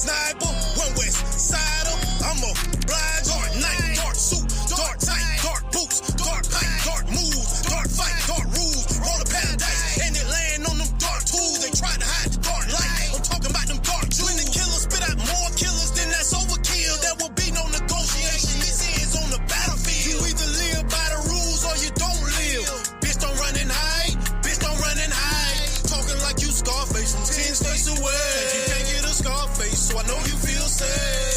sniper, one west sider. I'm a blind dark night, dark suit, dark tight, dark boots, dark pipe, dark moves, dark fight, dark rules. Roll a paradise, and it land on them dark tools. They try to hide the dark light. I'm talking about them dark jewels. When the killers spit out more killers, then that's overkill. There will be no negotiation. This ends on the battlefield. You either live by the rules or you don't live. Bitch, don't run and hide. Bitch, don't run and hide. Talking like you Scarface from 10 states away. You can't get a Scarface, so I know you feel sad.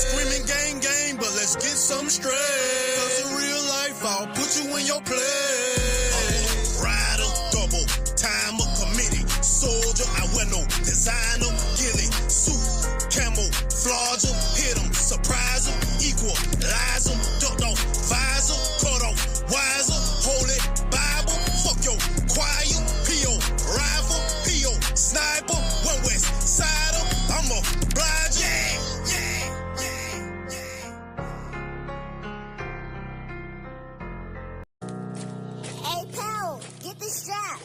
Screaming gang, gang, but let's get some straight. Cause in real life, I'll put you in your place. Rider, double, timer, committee, soldier, I wear no designer, gilly, suit, camouflage, hit 'em, surprise 'em, equalize 'em, ducked off visor, cut off wiser, holy Bible, fuck your choir, P.O. rival, P.O. sniper, one west sider, I'm a blind, yeah. Hey, pal, get this strap.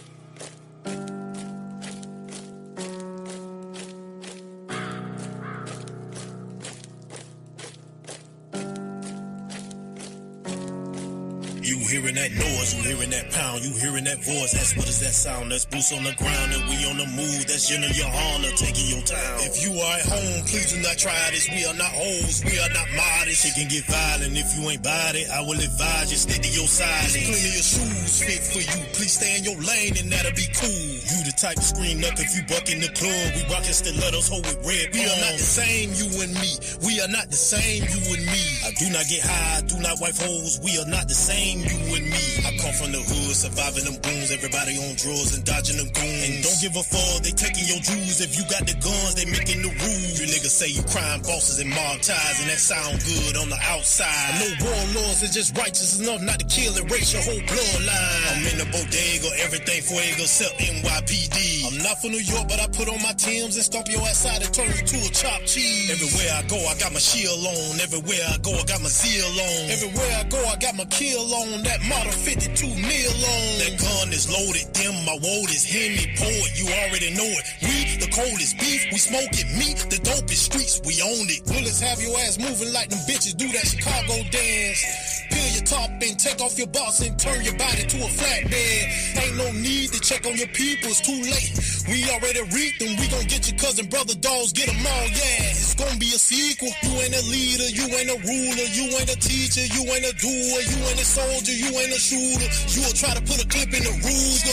You hearing that noise, you hearing that pound, you hearing that voice. That's what is that sound? That's boots on the ground and we on the move. That's Yahanna taking your town. If you are at home, please do not try this. We are not hoes, we are not modest. It can get violent if you ain't bought it. I will advise you, stick to your side. There's plenty of shoes fit for you. Please stay in your lane and that'll be cool. You the type to scream up if you buck in the club. We rockin' stilettos, hold with red. We are not the same, you and me. We are not the same, you and me. I do not get high, I do not wipe hoes. We are not the same, you and me. I come from the hood, surviving them booms. Everybody on drugs and dodging them goons. And don't give a fuck, they taking your jewels. If you got the guns, they making the rules. You niggas say you crime bosses and mob ties, and that sound good on the outside. I know warlords is just righteous enough not to kill and race your whole bloodline. I'm in the bodega, everything fuego except NYPD. I'm not from New York, but I put on my Timbs and stomp your ass out and turn you to a chopped cheese. Everywhere I go, I got my shield on. Everywhere I go, I got my zeal on. Everywhere I go, I got my kill on. That model 52 nil on. That gun is loaded, them my woad is Henny poet. You already know it. We the coldest beef, we smoking meat. The dopest streets, we own it. Bullets have your ass moving like them bitches do that Chicago dance. Peel your top and take off your box and turn your body to a flatbed. Ain't no need to check on your people, it's too late. We already reaped them, we gon' get your cousin, brother, dogs, get them all, yeah. It's gonna be a sequel. You ain't a leader, you ain't a ruler, you ain't a teacher, you ain't a doer, you ain't a soldier, you ain't a shooter. You'll try to put a clip in the rules.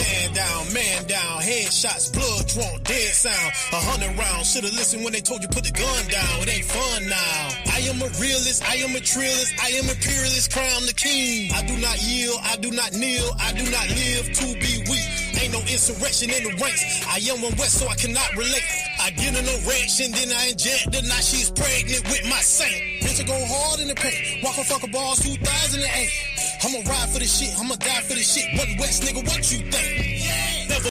Man down, headshots, blood drunk, dead sound. 100 rounds, should've listened when they told you put the gun down. It ain't fun now. I am a realist, I am a trillist, I am imperialist, crown the king. I do not yield, I do not kneel, I do not live to be weak. Ain't no insurrection in the ranks. I am one West, so I cannot relate. I get an erection, then I inject her. Now she's pregnant with my saint. Bitch, I go hard in the paint. Walk a fucker balls 2008. I'ma ride for the shit, I'ma die for the shit. One West nigga, what you think? Never.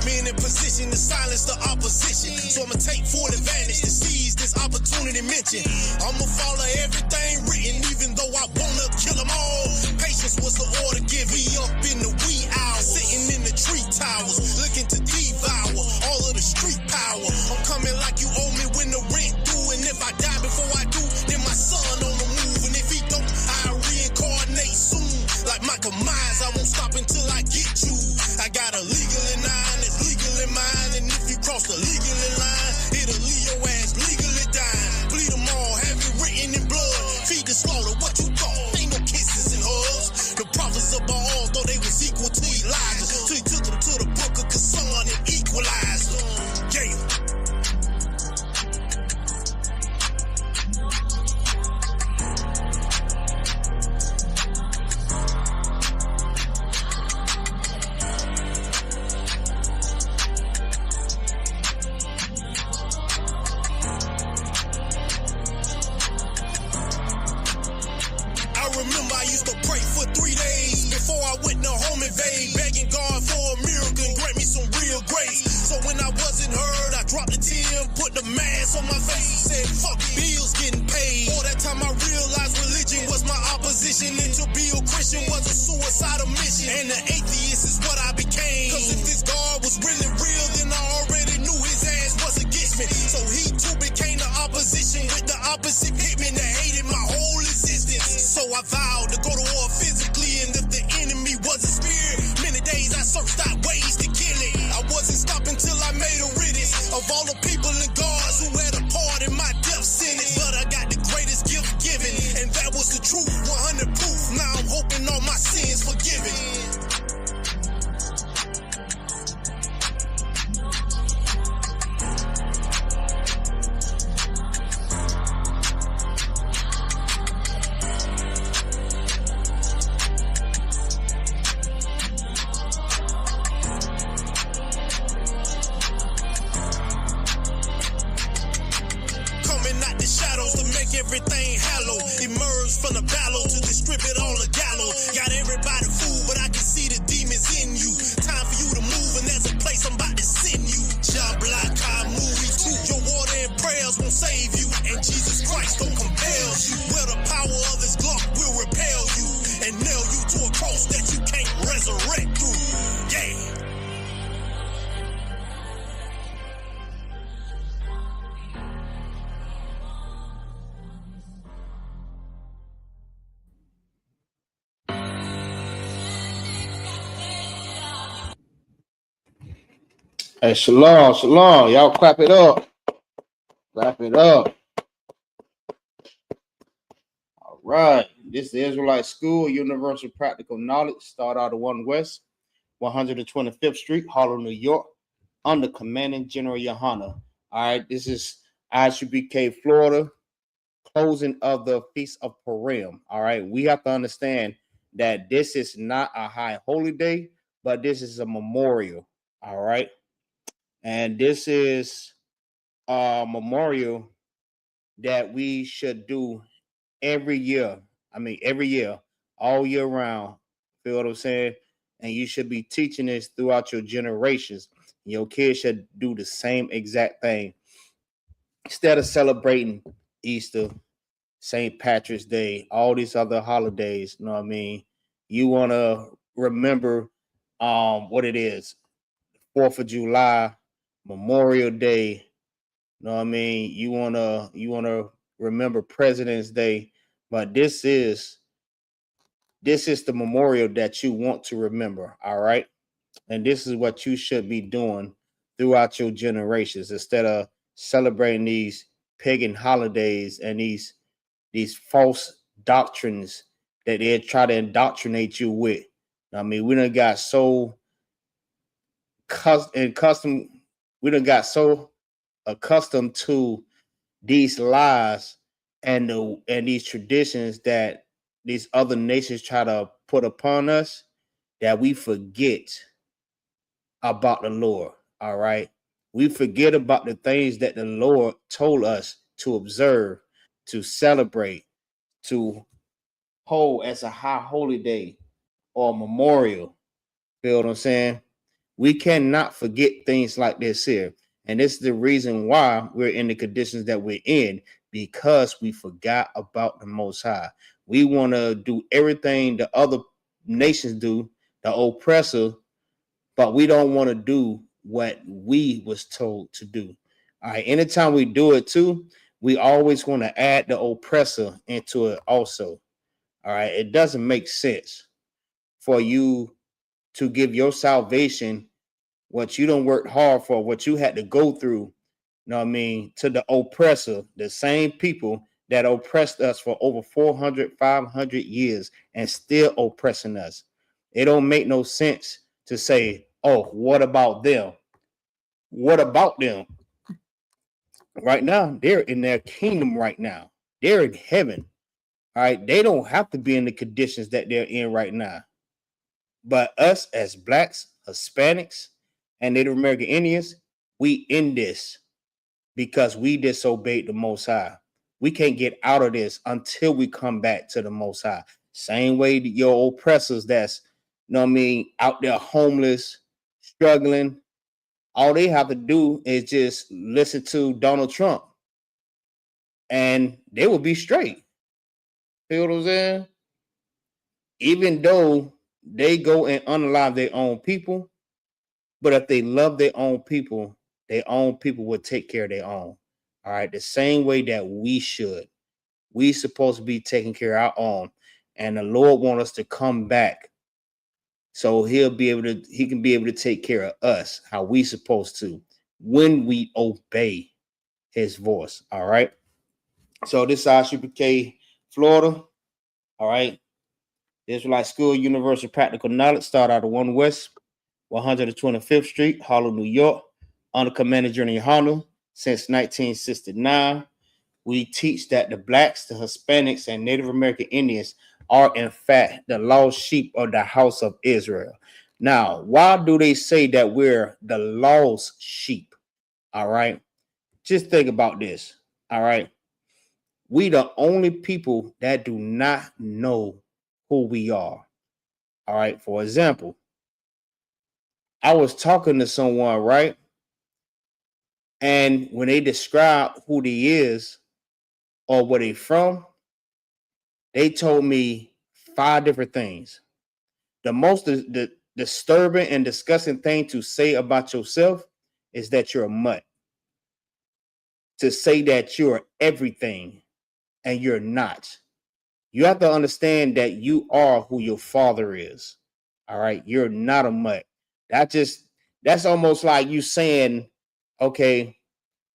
In position to silence the opposition, so I'ma take full advantage to seize this opportunity mentioned. I'ma follow everything written, even though I wanna kill them all. Patience was the order given. We up in the wee hours, sitting in the tree towers, looking to devour all of the street power. I'm coming like you owe me when the rent due, and if I die before I do, then my son on the move, and if he don't, I'll reincarnate soon. Like Michael Myers, I won't stop until I get you. I got a legal in nine that's legal in mine, and if you cross the legal line, it'll leave your ass legally dying. Bleed them all, have it written in blood. Feed the slaughter, what you thought? Ain't no kisses and hugs. The prophets of Baal thought they was equal to Elijah, till he took them to the book of Kassan and equalized them. Yeah. ass on my face, said fuck it, bills getting paid. All that time I realized religion was my opposition, and to be a Christian was a suicidal mission, and an atheist is what I became. Cause if this God was really real, then I already knew his ass was against me. So he too became the opposition with the opposite hitman that hated my whole existence. So I vowed to go to war physically, and if the enemy was a spirit, many days I searched out ways to kill it. I wasn't stopping till I made a riddance of all the people and gods who had a part in my death sentence. But I got the greatest gift given, and that was the truth, 100 proof. Now I'm hoping all my sins forgiven. Everything hallowed, emerged from the battle to distribute all the gallows. Got everybody fooled, but I can see the demons in you. Time for you to move, and there's a place I'm about to send you. Job like I movie too. Your water and prayers won't save you, and Jesus Christ don't compel you. Well, the power of his Glock will repel you and nail you to a cross that you can't resurrect through. Yeah. Hey, shalom, shalom. Y'all clap it up. Clap it up. All right. This is the Israelite School, Universal Practical Knowledge. Start out of 1 West, 125th Street, Harlem, New York, under Commanding General Yahanna. All right. This is Isupk, Florida, closing of the Feast of Purim. All right. We have to understand that this is not a high holy day, but this is a memorial. All right. And this is a memorial that we should do every year. I mean, every year, all year round. Feel what I'm saying? And you should be teaching this throughout your generations. Your kids should do the same exact thing. Instead of celebrating Easter, St. Patrick's Day, all these other holidays, you know what I mean? You want to remember what it is. 4th of July, Memorial Day, you know what I mean? You wanna remember President's Day, but this is the memorial that you want to remember, all right? And this is what you should be doing throughout your generations instead of celebrating these pagan holidays and these false doctrines that they try to indoctrinate you with. I mean, we done got so accustomed to these lies and these traditions that these other nations try to put upon us that we forget about the Lord. All right. We forget about the things that the Lord told us to observe, to celebrate, to hold as a high holy day or memorial. Feel what I'm saying? We cannot forget things like this here. And this is the reason why we're in the conditions that we're in, because we forgot about the Most High. We want to do everything the other nations do, the oppressor, but we don't want to do what we was told to do. All right. Anytime we do it too, we always want to add the oppressor into it also. All right. It doesn't make sense for you to give your salvation, what you don't work hard for, what you had to go through, you know what I mean, to the oppressor, the same people that oppressed us for over 400, 500 years and still oppressing us. It don't make no sense to say, oh, what about them? What about them? Right now, they're in their kingdom right now. They're in heaven. All right. They don't have to be in the conditions that they're in right now. But us as blacks, Hispanics, and Native American Indians, we in this because we disobeyed the Most High. We can't get out of this until we come back to the Most High. Same way that your oppressors that's, you know what I mean, out there homeless, struggling, all they have to do is just listen to Donald Trump. and they will be straight. Feel what I'm saying? Even though they go and unalive their own people, but if they love their own people will take care of their own. All right. The same way that we should. We supposed to be taking care of our own. And the Lord wants us to come back so he can be able to take care of us how we supposed to when we obey his voice. All right. So this is Isupk, Florida. All right. Israelite School Universal Practical Knowledge start out of 1 West, 125th Street, Harlem, New York, under Commander Journey Yahanna since 1969. We teach that the blacks, the Hispanics, and Native American Indians are in fact the lost sheep of the house of Israel. Now, why do they say that we're the lost sheep? All right. Just think about this. All right. We the only people that do not know who we are. All right. For example, I was talking to someone, right? And when they describe who they is or where they from, they told me 5 different things. The most the disturbing and disgusting thing to say about yourself is that you're a mutt. To say that you're everything and you're not. You have to understand that you are who your father is. All right. You're not a mutt. That's almost like you saying, okay,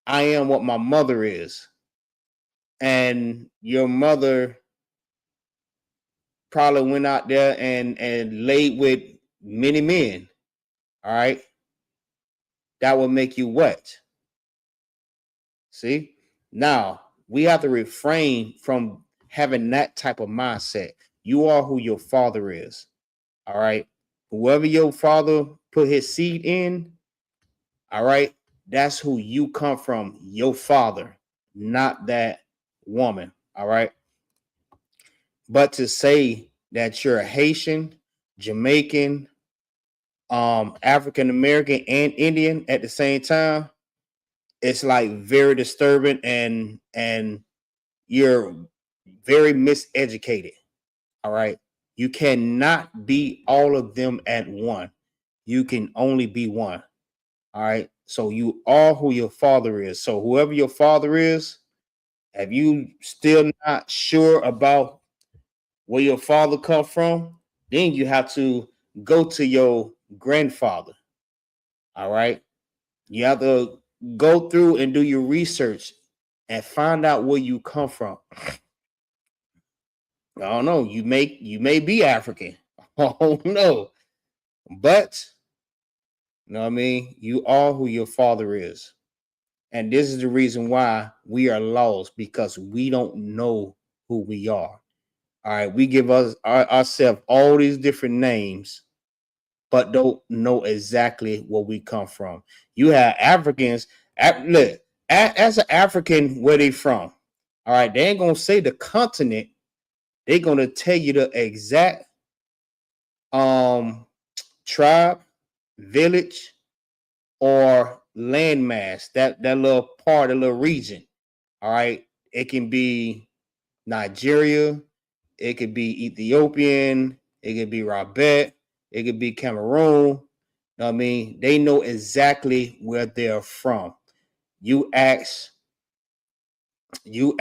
I am what my mother is. And your mother probably went out there and laid with many men. All right. That will make you what? See? Now, we have to refrain from having that type of mindset. You are who your father is. All right. Whoever your father put his seed in, all right, that's who you come from, your father, not that woman. All right. But to say that you're a Haitian, Jamaican, African American, and Indian at the same time, it's like very disturbing and you're very miseducated. All right. You cannot be all of them at one. You can only be one. All right. So you are who your father is. So whoever your father is, if you still not sure about where your father come from, then you have to go to your grandfather. All right. You have to go through and do your research and find out where you come from. I don't know. You may be African. Oh no. But you know what I mean? You are who your father is. And this is the reason why we are lost because we don't know who we are. All right. We give ourselves all these different names, but don't know exactly where we come from. You have Africans. Look, as an African, where they from? All right. They ain't going to say the continent. They're going to tell you the exact tribe, village, or landmass, that little part, a little region. All right. It can be Nigeria, it could be Ethiopian, it could be Rabet, it could be Cameroon. I mean, they know exactly where they're from. You ask an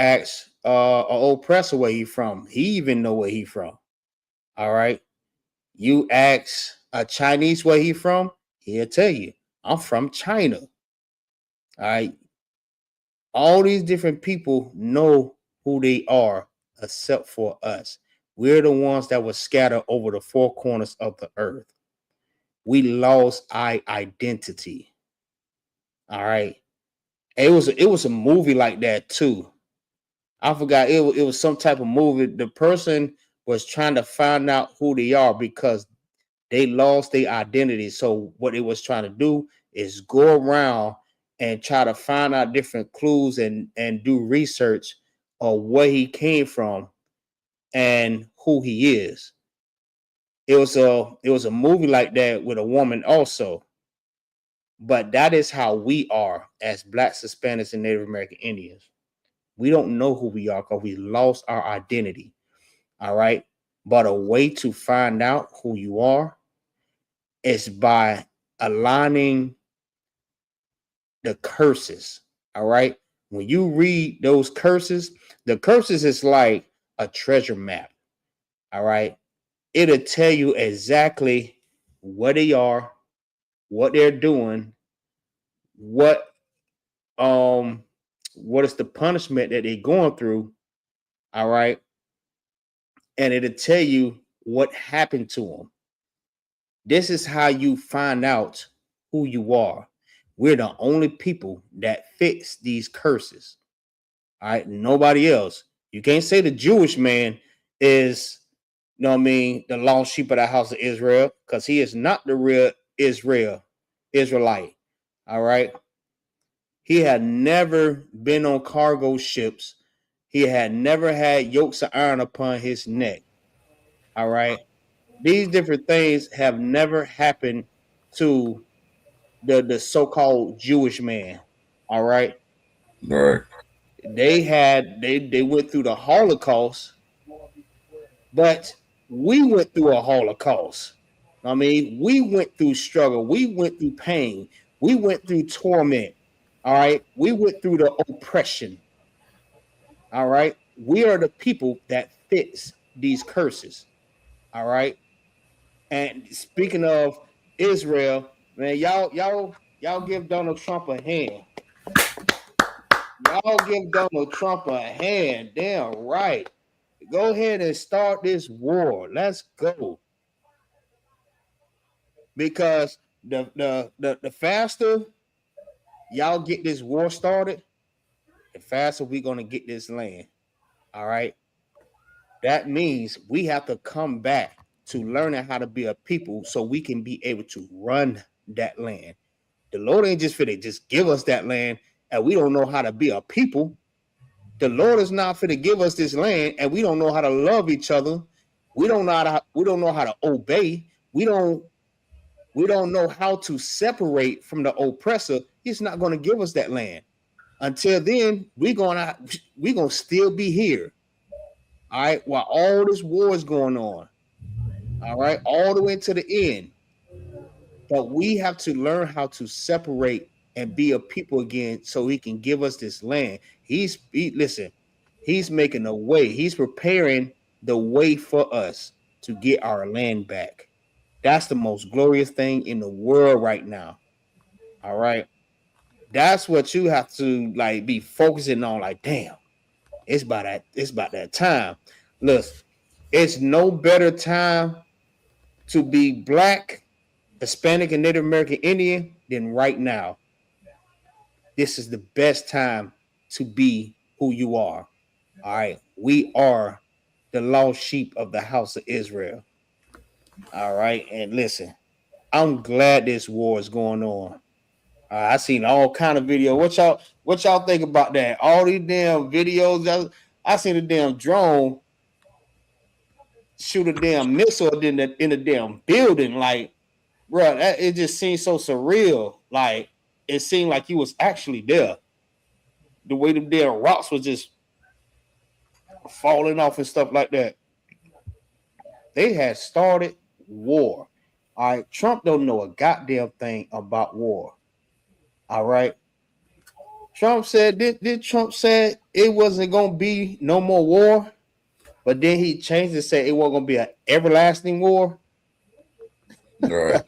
oppressor where he from. He even know where he from. All right. You ask a Chinese where he from, he'll tell you, I'm from China. All right. All these different people know who they are except for us. We're the ones that were scattered over the 4 corners of the earth. We lost our identity. All right. It was a movie like that too. I forgot it was some type of movie. The person was trying to find out who they are because they lost their identity. So what it was trying to do is go around and try to find out different clues and do research of where he came from and who he is. It was a movie like that with a woman also. But that is how we are as blacks, Hispanics, and Native American Indians. We don't know who we are because we lost our identity. All right. But a way to find out who you are is by aligning the curses. All right. When you read those curses, the curses is like a treasure map. All right. It'll tell you exactly what they are, what they're doing, what um what is the punishment that they're going through. All right. And it'll tell you what happened to them. This is how you find out who you are. We're the only people that fix these curses. All right, nobody else. You can't say the Jewish man is, you know what I mean, the lost sheep of the house of Israel, because he is not the real Israelite. All right. He had never been on cargo ships. He had never had yokes of iron upon his neck. All right. These different things have never happened to the so-called Jewish man. All right. Right. They went through the Holocaust, but we went through a Holocaust. I mean, we went through struggle, we went through pain, we went through torment. All right. We went through the oppression. All right. We are the people that fits these curses. All right. And speaking of Israel, man, y'all give Donald Trump a hand. Y'all give Donald Trump a hand. Damn right. Go ahead and start this war. Let's go. Because the faster y'all get this war started, the faster we're gonna get this land. All right. That means we have to come back to learning how to be a people so we can be able to run that land. The Lord ain't just fit to just give us that land and we don't know how to be a people. The Lord is not fit to give us this land and we don't know how to love each other. We don't know how to obey. We don't know how to separate from the oppressor. He's not going to give us that land. Until then, we're gonna still be here. All right, while all this war is going on. All right, all the way to the end. But we have to learn how to separate and be a people again so he can give us this land. Listen, he's making a way. He's preparing the way for us to get our land back. That's the most glorious thing in the world right now. All right. That's what you have to like be focusing on. Like, damn, it's about that time. Look, it's no better time to be black, Hispanic, and Native American Indian than right now. This is the best time to be who you are. All right. We are the lost sheep of the house of Israel. All right. And listen, I'm glad this war is going on. I seen all kind of video. What y'all think about that? All these damn videos. I seen a damn drone shoot a damn missile in a damn building. Like, bro, it just seemed so surreal. Like, it seemed like you was actually there. The way the damn rocks was just falling off and stuff like that. They had started war. All right, Trump don't know a goddamn thing about war. All right. Trump said did Trump said it wasn't gonna be no more war, but then he changed and said it wasn't gonna be an everlasting war. Right.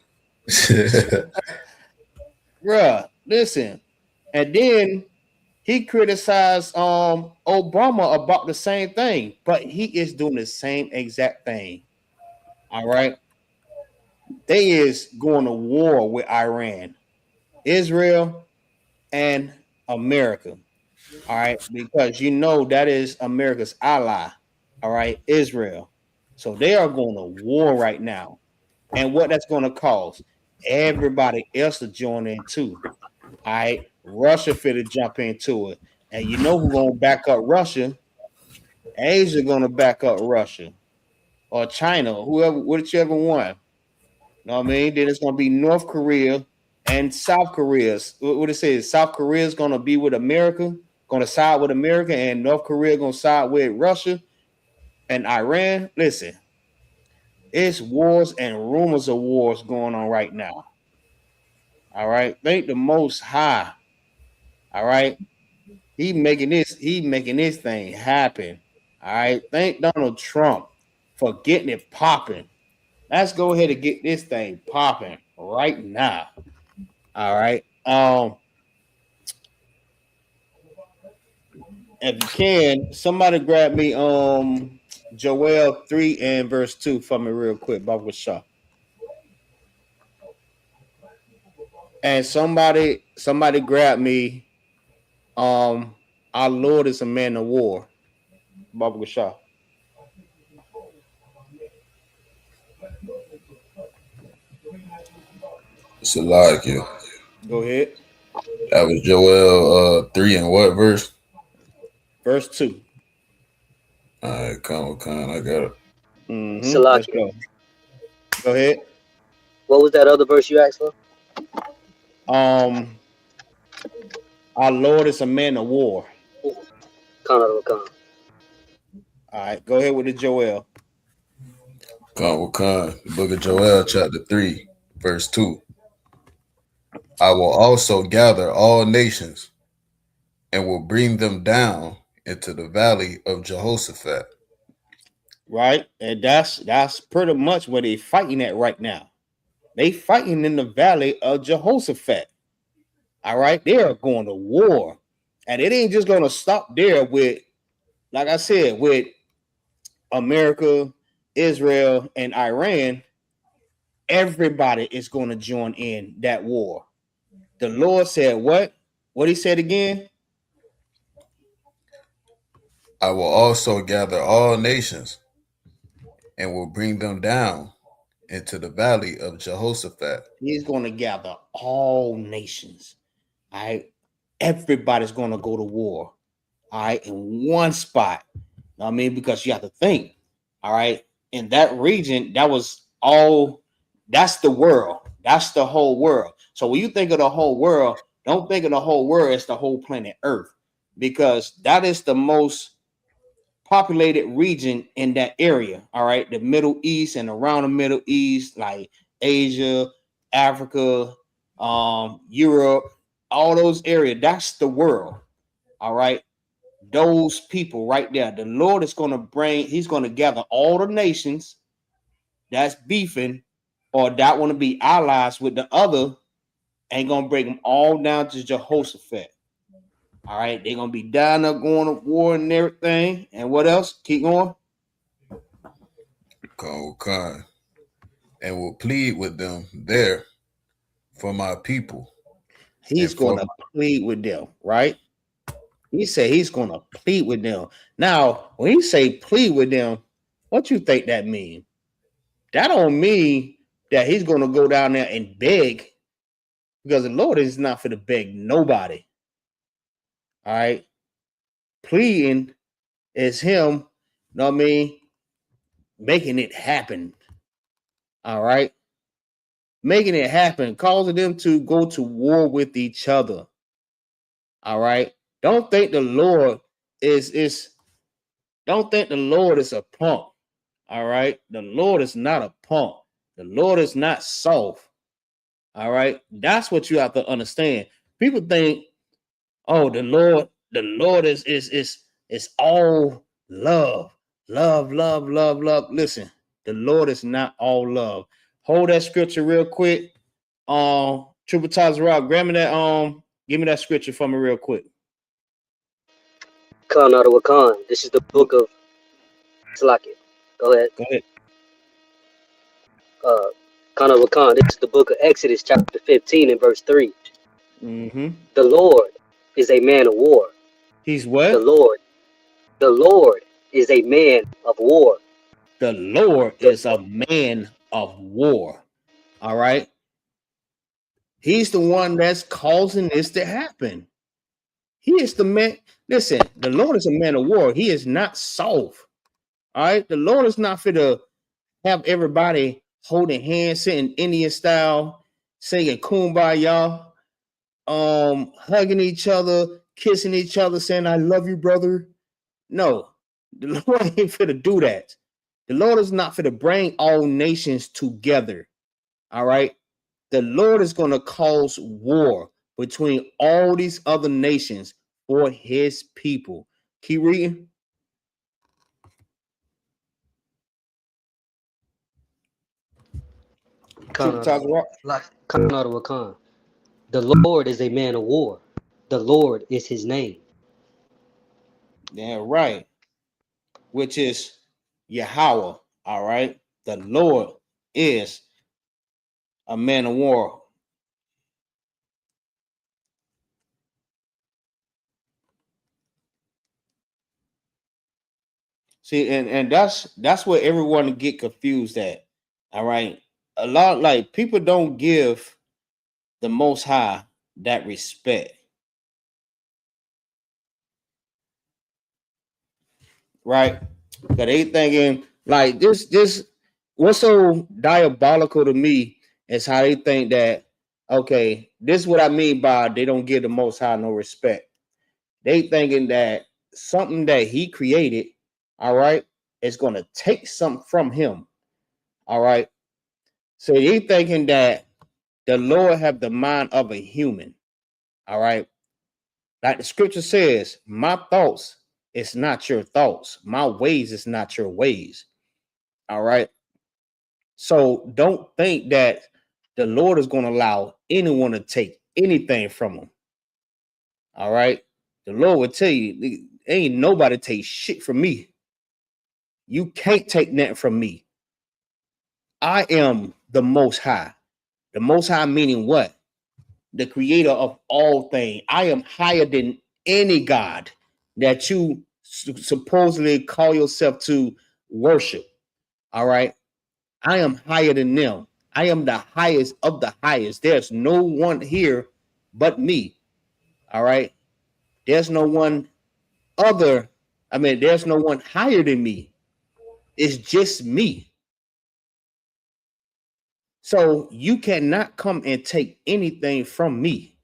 Bruh, listen. And then he criticized Obama about the same thing, but he is doing the same exact thing. All right. They is going to war with Iran, Israel, and America. All right, because you know that is America's ally. All right, Israel. So they are going to war right now. And what that's going to cause everybody else to join in too. All right, Russia fit to jump into it. And you know who's going to back up Russia? Asia going to back up Russia or China, whoever, whichever one. You know what I mean? Then it's going to be North Korea and South Korea. What it says, South Korea is going to be with America, gonna side with America and North Korea gonna side with Russia and Iran. Listen, it's wars and rumors of wars going on right now. All right. Thank the Most High. All right. He making this thing happen. All right. Thank Donald Trump for getting it popping. Let's go ahead and get this thing popping right now. All right. If you can, somebody grab me Joel 3 and verse 2 for me real quick, Baba Shaw. And somebody grab me our Lord is a man of war, Baba Shaw. Salakia. Go ahead. That was Joel 3 and what verse? Verse 2. All right, come, I got it. Let's go. Go ahead. What was that other verse you asked for? Our Lord is a man of war. All right, go ahead with the Joel. The book of Joel, chapter 3, verse 2. I will also gather all nations and will bring them down into the valley of Jehoshaphat. Right, and that's pretty much where they fighting at right now. They fighting in the valley of Jehoshaphat. All right, they are going to war, and it ain't just going to stop there with, like I said, with America, Israel, and Iran. Everybody is going to join in that war. The Lord said what? What he said again? I will also gather all nations and will bring them down into the valley of Jehoshaphat. He's going to gather all nations. All right. Everybody's going to go to war. All right. In one spot. I mean, because you have to think. All right. In that region, that's the world. That's the whole world. So when you think of the whole world, don't think of the whole world as the whole planet Earth, because that is the most populated region in that area. All right. The Middle East and around the Middle East, like Asia, Africa, Europe, all those areas. That's the world. All right. Those people right there. The Lord is going to he's going to gather all the nations that's beefing or that want to be allies with the other, and going to bring them all down to Jehoshaphat. All right, they're gonna be down there going to war and everything. And what else? Keep going. And will plead with them there for my people. He's gonna plead with them, right? He said he's gonna plead with them. Now, when he say plead with them, what you think that means? That don't mean that he's gonna go down there and beg, because the Lord is not for to beg nobody. All right. Pleading is him, you know what I mean, making it happen. All right. Making it happen, causing them to go to war with each other. All right. Don't think the Lord is don't think the Lord is a punk. All right. The Lord is not a punk. The Lord is not soft. All right. That's what you have to understand. People think, oh, the Lord is all love. Love. Listen, the Lord is not all love. Hold that scripture real quick. Triple Rock, grab me that give me that scripture for me real quick. Khan out of Wakan. This is the book of Salakia. Go ahead. Khan out of Wakan. This is the book of Exodus, chapter 15 and verse 3. The Lord is a man of war. He's what? The Lord is a man of war. The Lord is a man of war. All right. He's the one that's causing this to happen. He is the man. Listen, the Lord is a man of war. He is not soft. All right. The Lord is not fit to have everybody holding hands, sitting Indian style, singing kumbaya, hugging each other, kissing each other, saying, I love you, brother. No, the Lord ain't finna do that. The Lord is not finna bring all nations together. All right. The Lord is going to cause war between all these other nations for his people. Keep reading. The Lord is a man of war. The Lord is his name. Yeah, right. Which is Yahweh. All right. The Lord is a man of war. See, and that's where everyone get confused at. All right. A lot, like, people don't give the Most High that respect. Right? Because they thinking like this what's so diabolical to me is how they think that, okay, this is what I mean by they don't give the Most High no respect. They thinking that something that he created, all right, is going to take something from him. All right. So they thinking that the Lord have the mind of a human. All right. Like the scripture says, my thoughts is not your thoughts. My ways is not your ways. All right. So don't think that the Lord is going to allow anyone to take anything from him. All right. The Lord will tell you, ain't nobody take shit from me. You can't take nothing from me. I am the Most High. The Most High meaning what? The creator of all things. I am higher than any God that you supposedly call yourself to worship. All right. I am higher than them. I am the highest of the highest. There's no one here but me. All right. There's no one other. I mean, there's no one higher than me. It's just me. So you cannot come and take anything from me.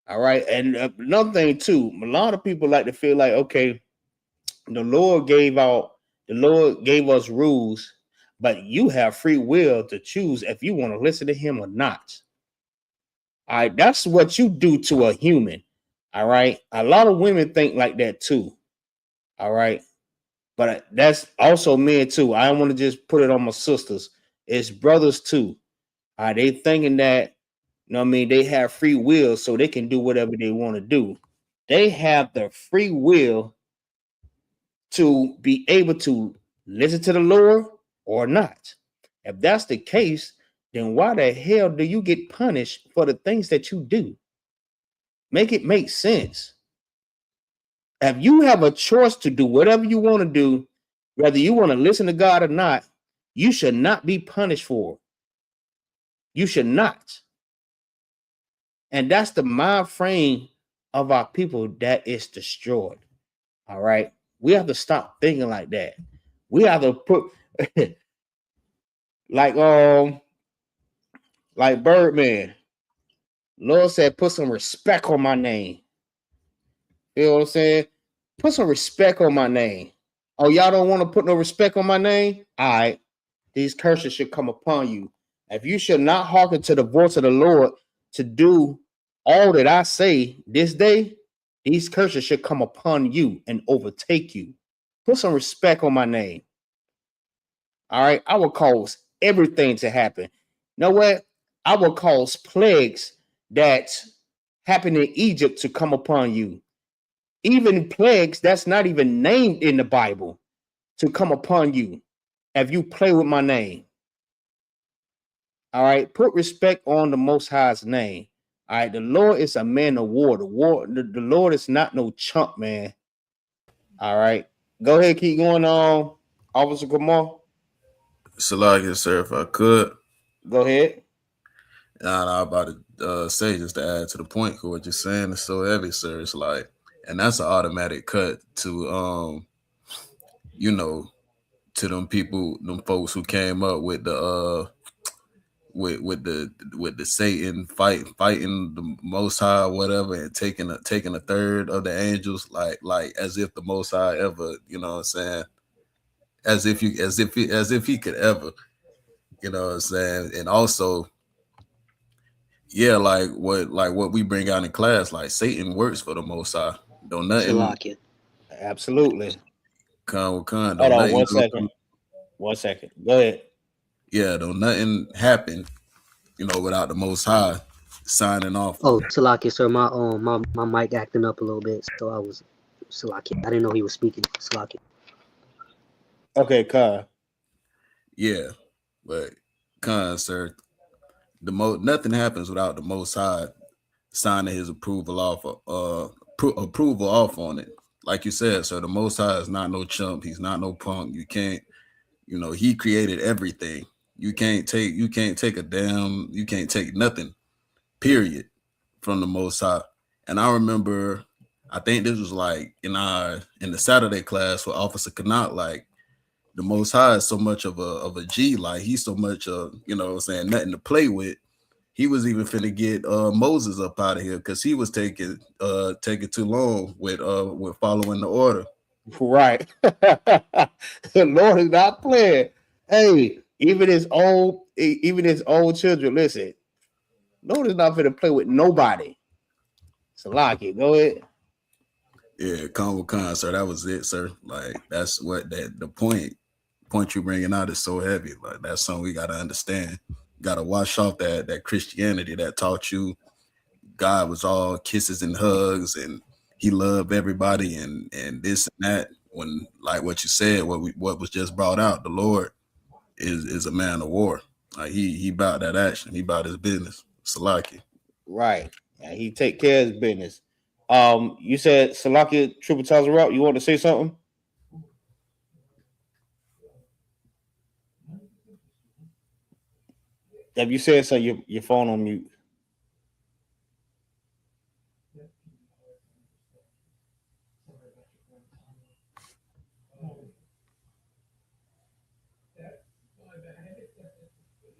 All right. And another thing, too, a lot of people like to feel like, okay, the Lord gave us rules, but you have free will to choose if you want to listen to him or not. All right, that's what you do to a human. All right. A lot of women think like that too. All right. But that's also men too. I don't want to just put it on my sisters. It's brothers too. All right. They thinking that, you know what I mean, they have free will so they can do whatever they want to do. They have the free will to be able to listen to the Lord or not. If that's the case, then why the hell do you get punished for the things that you do? Make it make sense. If you have a choice to do whatever you want to do, whether you want to listen to God or not, you should not be punished for it. You should not. And that's the mind frame of our people that is destroyed. All right. We have to stop thinking like that. We have to put like Birdman. Lord said, put some respect on my name. You know what I'm saying? Put some respect on my name. Oh, y'all don't want to put no respect on my name? All right. These curses should come upon you. If you should not hearken to the voice of the Lord to do all that I say this day, these curses should come upon you and overtake you. Put some respect on my name. All right. I will cause everything to happen. You know what? I will cause plagues that happened in Egypt to come upon you. Even plagues that's not even named in the Bible to come upon you if you play with my name. All right, put respect on the Most High's name. All right, the Lord is a man of war. The Lord is not no chump, man. All right, go ahead, keep going on, Officer Kamal. Salakia, sir, if I could. Go ahead. And I'm about to say, just to add to the point, because what you're saying is so heavy, sir. It's like, and that's an automatic cut to, you know, to them people, them folks who came up with the with the Satan fighting the Most High, whatever, and taking a third of the angels, like as if the Most High ever, you know what I'm saying, as if he could ever, you know what I'm saying, and also, yeah, like what we bring out in class, like Satan works for the Most High. Don't nothing. Absolutely. Hold on 1 second. 1 second. Go ahead. Yeah, don't nothing happen, without the Most High signing off. Oh, Salaki, sir, my mic acting up a little bit, so I was Salaki. I didn't know he was speaking. Salaki. Okay, Khan. Yeah, but Khan, sir, nothing happens without the Most High signing his approval off on it. Like you said, sir, the Most High is not no chump. He's not no punk. You can't, he created everything. You can't take nothing, period, from the Most High. And I remember, I think this was like in the Saturday class with Officer Kanat, like the Most High is so much of a G, like he's so much nothing to play with. He was even finna get Moses up out of here because he was taking too long with following the order. Right. The Lord is not playing. Hey, even his own children, listen. Lord is not finna play with nobody. Salaki, go ahead. Yeah, Con, sir. That was it, sir. Like that's what the point you bringing out is so heavy. Like that's something we gotta understand. Gotta wash off that Christianity that taught you God was all kisses and hugs and he loved everybody and this and that. When, like what you said, what was just brought out, the Lord is a man of war. Like he about that action. He about his business. Salaki. Right. And he take care of his business. You said Salaki Triple Thousand Route. You want to say something? Have you said so? Your phone on mute.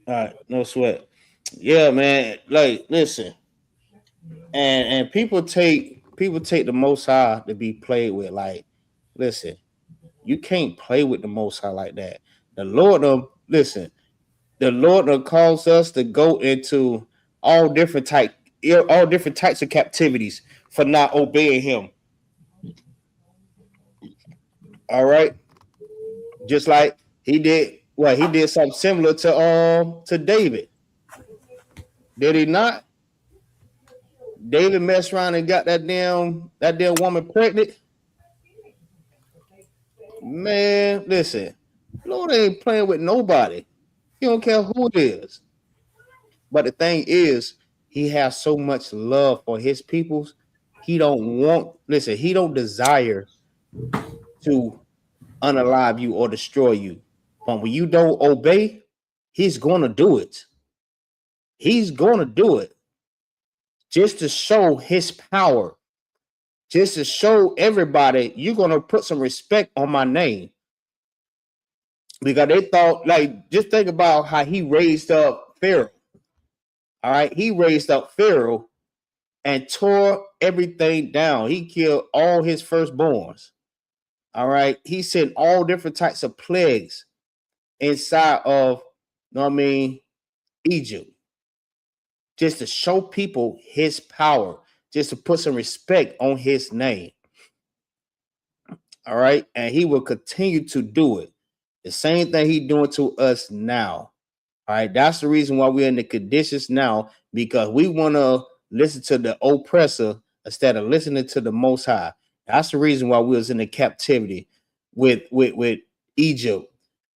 All right, no sweat. Yeah, man. Like, listen, and people take the Most High to be played with. Like, listen, you can't play with the Most High like that. The Lord, the Lord calls us to go into all different types of captivities for not obeying Him. All right, just like He did. Well, He did something similar to David. Did He not? David messed around and got that damn woman pregnant. Man, listen, Lord ain't playing with nobody. He don't care who it is. But the thing is, he has so much love for his peoples. He don't desire to unalive you or destroy you. But when you don't obey, he's gonna do it. He's gonna do it just to show his power, just to show everybody you're gonna put some respect on my name. Because they thought, like, just think about how he raised up Pharaoh. All right, he raised up Pharaoh and tore everything down. He killed all his firstborns. All right, he sent all different types of plagues inside of, Egypt, just to show people his power, just to put some respect on his name. All right, and he will continue to do it. The same thing he's doing to us now. All right, that's the reason why we're in the conditions now, because we want to listen to the oppressor instead of listening to the Most High. That's the reason why we was in the captivity with Egypt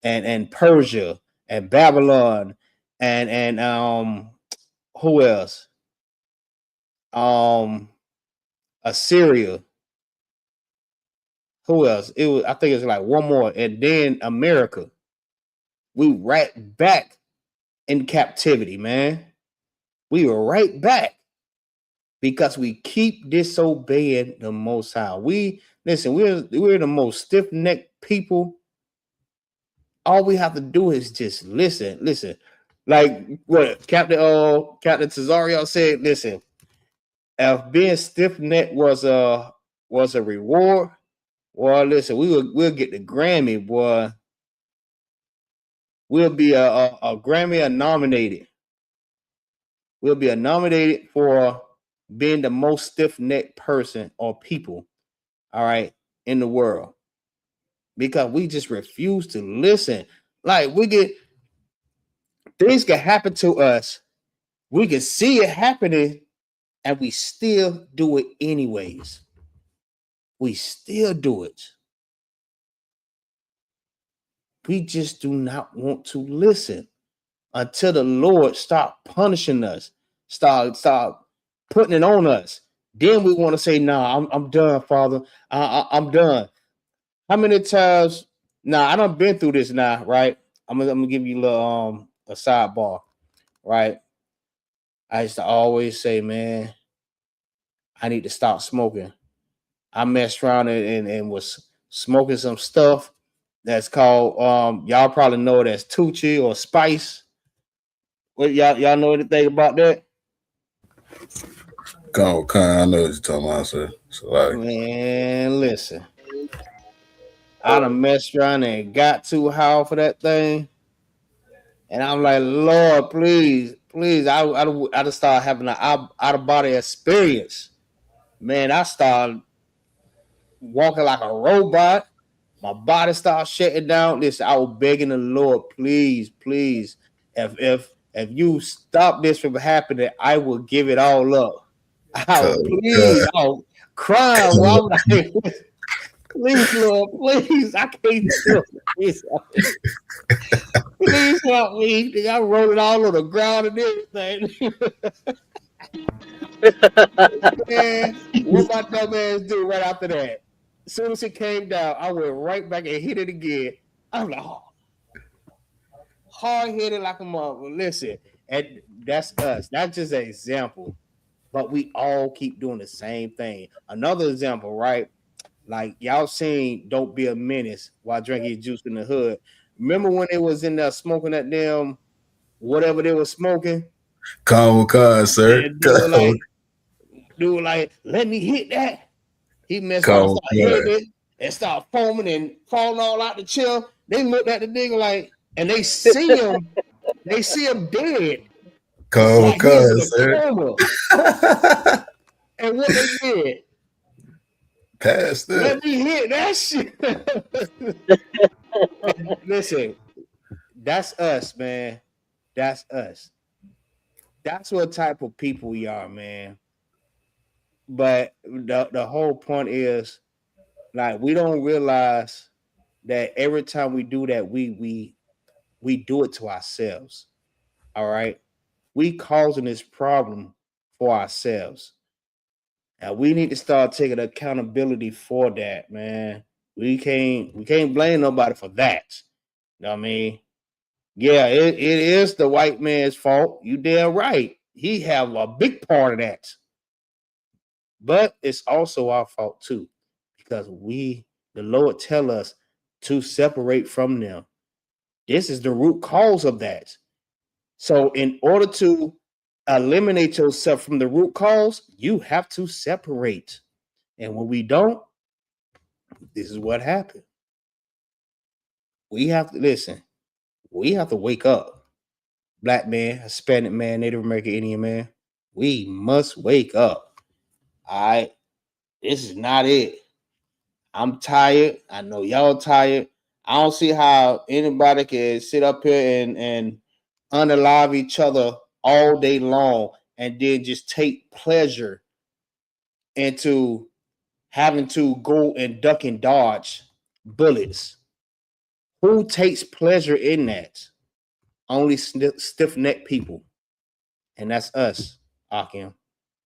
and Persia and Babylon and who else? Assyria. Who else? I think it's like one more, and then America. We right back in captivity, man. We were right back because we keep disobeying the Most High. We're the most stiff-necked people. All we have to do is just listen. Like what Captain Cesario said, listen, if being stiff-necked was a reward, well, listen, we'll get the Grammy, boy. We'll be a Grammy nominated. We'll be nominated for being the most stiff-necked person or people, all right, in the world. Because we just refuse to listen. Like we get things can happen to us. We can see it happening, and we still do it anyways. We still do it. We just do not want to listen until the Lord stop punishing us, stop putting it on us. Then we want to say, "Nah, I'm done, Father. I'm done." How many times? Nah, I done been through this now, right? I'm gonna give you a little a sidebar, right? I used to always say, man, I need to stop smoking. I messed around and was smoking some stuff that's called y'all probably know it as Tucci or Spice. What y'all know anything about that? Come, I know what you're talking about, sir. So like, Man, listen. I done messed around and got too high for that thing. And I'm like, Lord, please, please. I just started having an out of body experience. Man, I started walking like a robot. My body started shutting down. Listen, I was begging the Lord, please, please, if you stop this from happening, I will give it all up. I come, was please, I was crying while I'm like, please, Lord, please, I can't do it. Please help me. I wrote it all on the ground and everything. Man, what my dumb ass do right after that? As soon as it came down, I went right back and hit it again. I'm like, oh, hard headed like a mother. Listen, and that's us. That's just an example. But we all keep doing the same thing. Another example, right? Like y'all seen "Don't Be a Menace" while drinking juice in the hood. Remember when they was in there smoking that damn whatever they were smoking? come, sir. And they were like, let me hit that. He messed around, Come, started hitting it, and started foaming and falling all out the chair. They looked at the nigga like, and they see him dead. Like he is in a sir. coma. And what they did, Pass that. let me hit that shit. And listen, that's us, man. That's us. That's what type of people we are, man. But the whole point is, like, we don't realize that every time we do that, we do it to ourselves. All right. We causing this problem for ourselves. And we need to start taking accountability for that, man. We can't blame nobody for that. You know what I mean? Yeah, it is the white man's fault. You damn right. He have a big part of that. But it's also our fault too. Because the Lord tell us to separate from them. This is the root cause of that. So, in order to eliminate yourself from the root cause, you have to separate. And when we don't, this is what happened. We have to listen. We have to wake up. Black man, Hispanic man, Native American Indian man. We must wake up. All right. This is not it. I'm tired. I know y'all tired. I don't see how anybody can sit up here and unalive each other all day long and then just take pleasure into having to go and duck and dodge bullets. Who takes pleasure in that? Only stiff necked people. And that's us, Akim.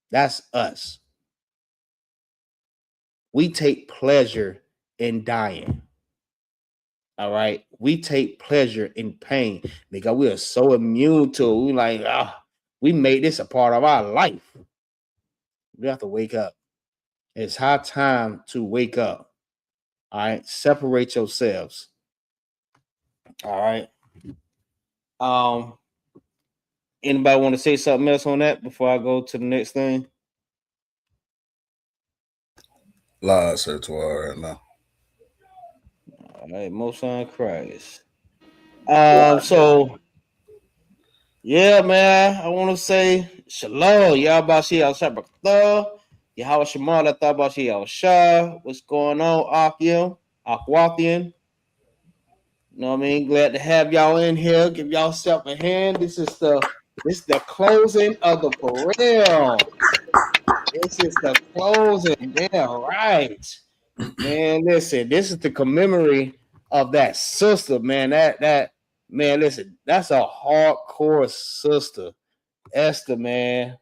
That's us. We take pleasure in dying. All right. We take pleasure in pain because we are so immune to it. We like, we made this a part of our life. We have to wake up. It's high time to wake up. All right. Separate yourselves. All right. Anybody want to say something else on that before I go to the next thing? Lies, sir, to all right now. All right, most on Christ. Lies. So yeah, man, I want to say shalom. Yabashi al Shabbatah. Yahweh Shemar Latabashi al Shah. What's going on, Akim? Akwathian. You know what I mean? Glad to have y'all in here. Give y'all self a hand. This is the closing of the Purim. This is the closing. Yeah, right. Man, listen, this is the commemorate of that sister, man. That man, listen, that's a hardcore sister, Esther, man.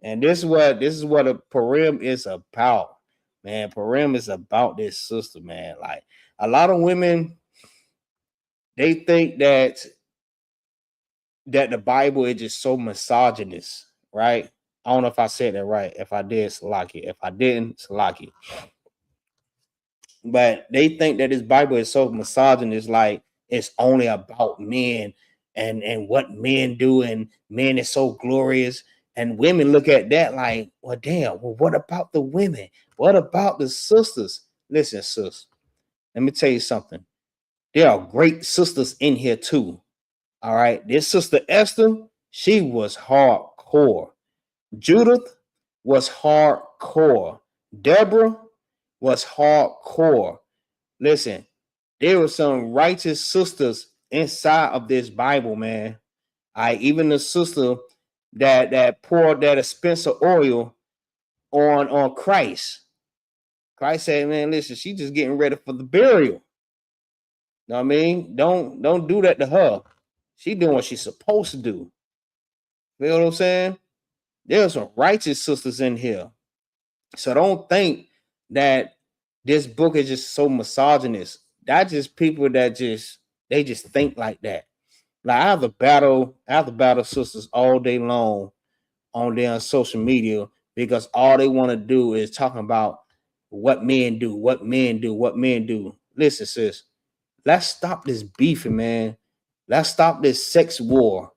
And this is what a Purim is about, man. Purim is about this sister, man. Like a lot of women, they think that the Bible is just so misogynist, right? I don't know if I said that right. If I did, Salaki. If I didn't, Salaki. But they think that this Bible is so misogynist, like it's only about men and what men do, and men is so glorious. And women look at that like, well, damn, well, what about the women? What about the sisters? Listen, sis, let me tell you something. There are great sisters in here too. All right. This sister Esther, she was hardcore. Judith was hardcore. Deborah was hardcore. Listen, there were some righteous sisters inside of this Bible, man. Even the sister that poured that expensive oil on Christ. Christ said, man, listen, she just getting ready for the burial. Know what I mean? Don't do that to her. She doing what she's supposed to do. You know what I'm saying? There's some righteous sisters in here. So don't think that this book is just so misogynist. That's just people that they just think like that. Like I have the battle sisters all day long on their social media because all they want to do is talking about what men do, what men do, what men do. Listen, sis, let's stop this beefing, man. Let's stop this sex war.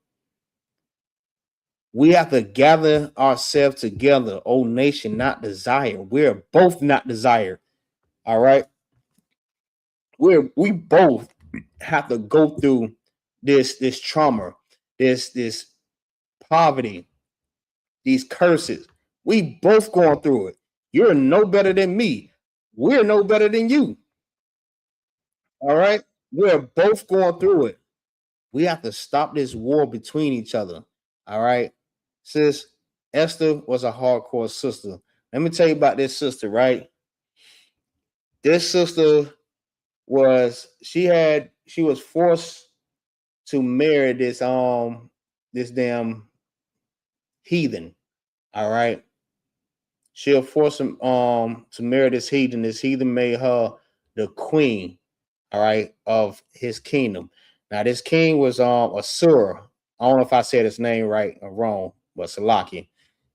We have to gather ourselves together, oh nation, not desire. We're both not desired. All right. We both have to go through this trauma, this poverty, these curses. We both going through it. You're no better than me. We're no better than you. All right. We're both going through it. We have to stop this war between each other. All right. Sis, Esther was a hardcore sister. Let me tell you about this sister, right? This sister she was forced to marry this damn heathen. All right. She'll force him to marry this heathen. This heathen made her the queen, all right, of his kingdom. Now, this king was Asura. I don't know if I said his name right or wrong, but Salakia.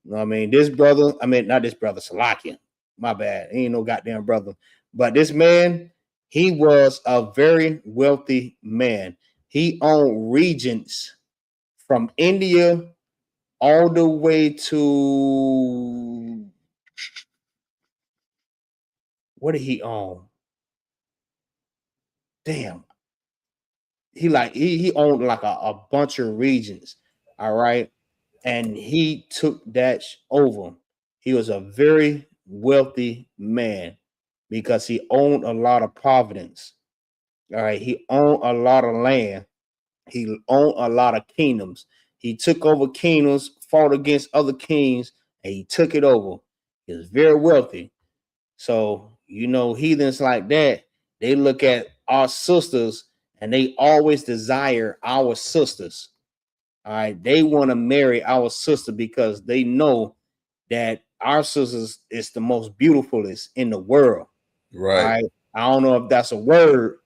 You know what I mean? This brother, not this brother, Salakia. My bad. He ain't no goddamn brother. But this man, he was a very wealthy man. He owned regions from India all the way to what did he own? Damn. He owned like a bunch of regions. All right. And he took that over. He was a very wealthy man because he owned a lot of providence. All right. He owned a lot of land. He owned a lot of kingdoms. He took over kingdoms, fought against other kings, and he took it over. He was very wealthy. So, heathens like that, they look at our sisters and they always desire our sisters. All right. They want to marry our sister because they know that our sisters is the most beautifulest in the world. Right. All right. I don't know if that's a word,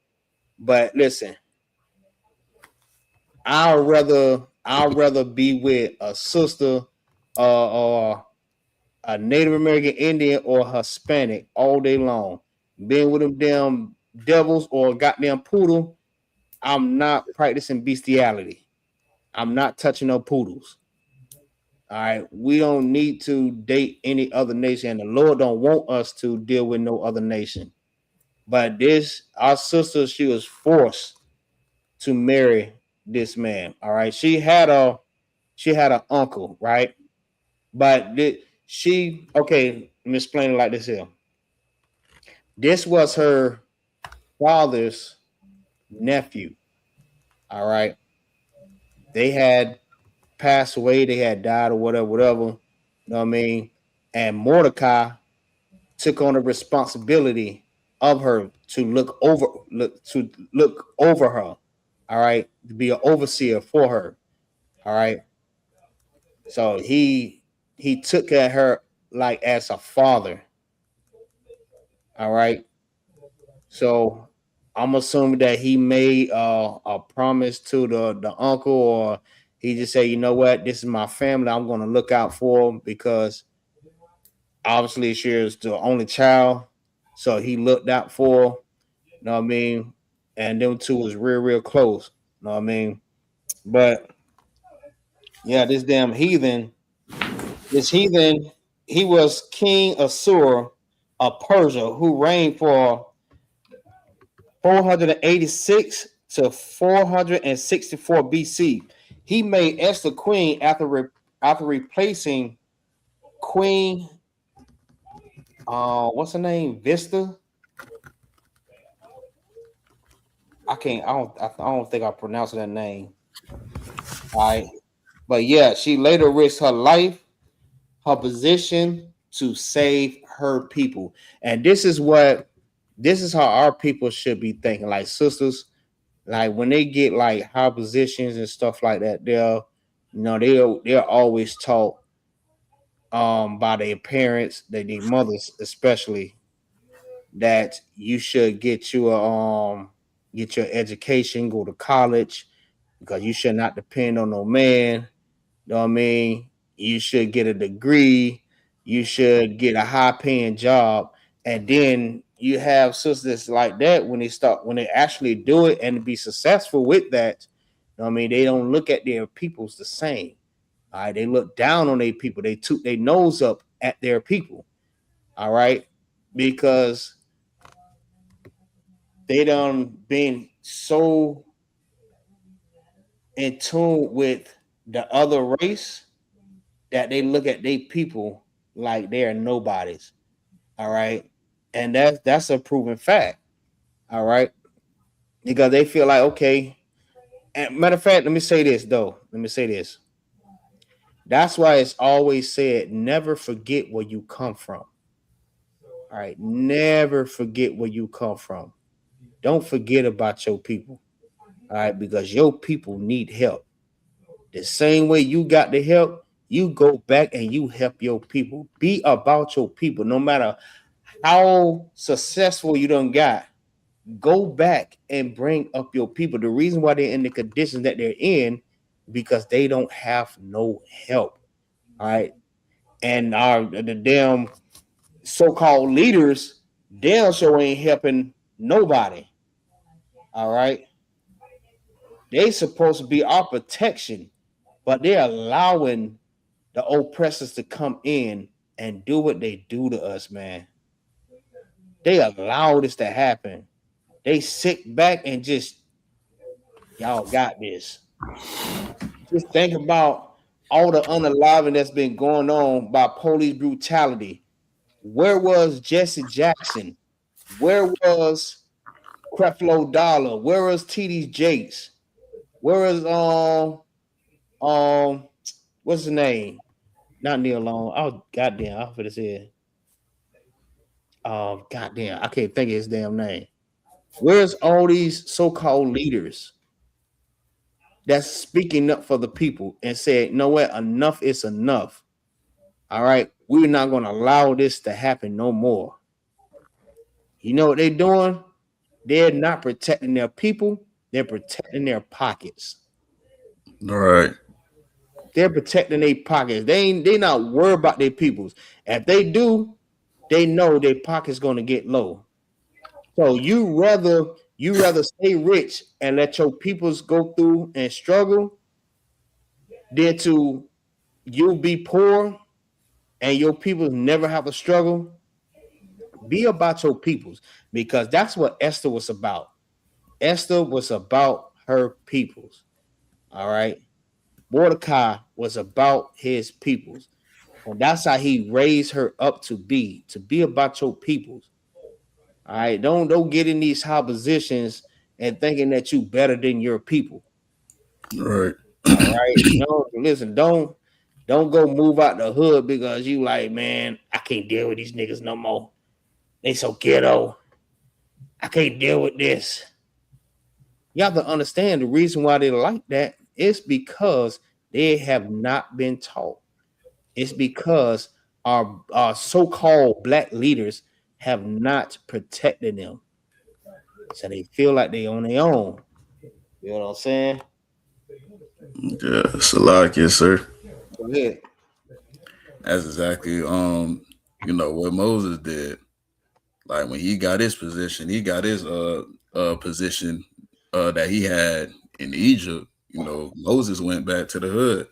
but listen, I'd rather be with a sister or a Native American Indian or Hispanic all day long. Being with them damn devils or goddamn poodle, I'm not practicing bestiality. I'm not touching no poodles. All right, we don't need to date any other nation, and the Lord don't want us to deal with no other nation. But this, our sister, she was forced to marry this man. All right, she had an uncle, right? But she okay. Let me explain it like this here. This was her father's nephew. All right, they had passed away, they had died or whatever, whatever. You know what I mean? And Mordecai took on the responsibility of her to look over her. All right, to be an overseer for her. All right. So he took care of her like as a father. All right. So I'm assuming that he made a promise to the uncle, or he just said, you know what, this is my family. I'm going to look out for them because obviously she is the only child. So he looked out for her, you know what I mean? And them two was real, real close. You know what I mean? But yeah, this heathen, he was King Assur of Persia, who reigned for 486 to 464 BC. He made Esther queen after replacing Queen what's her name? Vista. I don't think I pronounced that name. All right. But yeah, she later risked her life, her position to save her people. And this is how our people should be thinking. Like sisters, like when they get like high positions and stuff like that, they're always taught by their parents, their mothers especially, that you should get your education, go to college, because you should not depend on no man. You know what I mean? You should get a degree, you should get a high paying job, and then you have sisters like that when they actually do it and be successful with that. You know what I mean? They don't look at their peoples the same. All right, they look down on their people. They took their nose up at their people. All right, because they done been so in tune with the other race that they look at their people like they are nobodies. All right, and that's a proven fact. All right, because they feel like okay. And matter of fact, let me say this though. Let me say this. That's why it's always said, never forget where you come from. All right, never forget where you come from. Don't forget about your people. All right, because your people need help. The same way you got the help, you go back and you help your people. Be about your people, no matter how successful you done got. Go back and bring up your people. The reason why they're in the conditions that they're in, because they don't have no help. All right, and the damn so-called leaders, damn sure ain't helping nobody. All right, they supposed to be our protection, but they're allowing the oppressors to come in and do what they do to us, man. They allow this to happen. They sit back and just, y'all got this. Just think about all the unaliving that's been going on by police brutality. Where was Jesse Jackson? Where was Creflo Dollar? Where was TD Jakes? Where was what's his name? Not Neil Long. Oh goddamn, I forgot to say. Goddamn, I can't think of his damn name. Where's all these so-called leaders that's speaking up for the people and said, you know what, enough is enough. All right, we're not going to allow this to happen no more. You know what they're doing? They're not protecting their people, they're protecting their pockets. All right. They're protecting their pockets. They not worried about their peoples. If they do, they know their pocket's going to get low. So you rather stay rich and let your peoples go through and struggle, than to you be poor and your people never have a struggle. Be about your peoples, because that's what Esther was about. Esther was about her peoples. All right. Mordecai was about his peoples. And that's how he raised her up to be about your peoples. All right. Don't get in these high positions and thinking that you better than your people. Right. All right. No, listen, don't go move out the hood because you like, man, I can't deal with these niggas no more. They so ghetto. I can't deal with this. You have to understand the reason why they like that is because they have not been taught. It's because our so-called black leaders have not protected them. So they feel like they on their own. You know what I'm saying? Yeah, Salakia, sir. Go ahead. That's exactly what Moses did. Like when he got his position, he got his position that he had in Egypt. Moses went back to the hood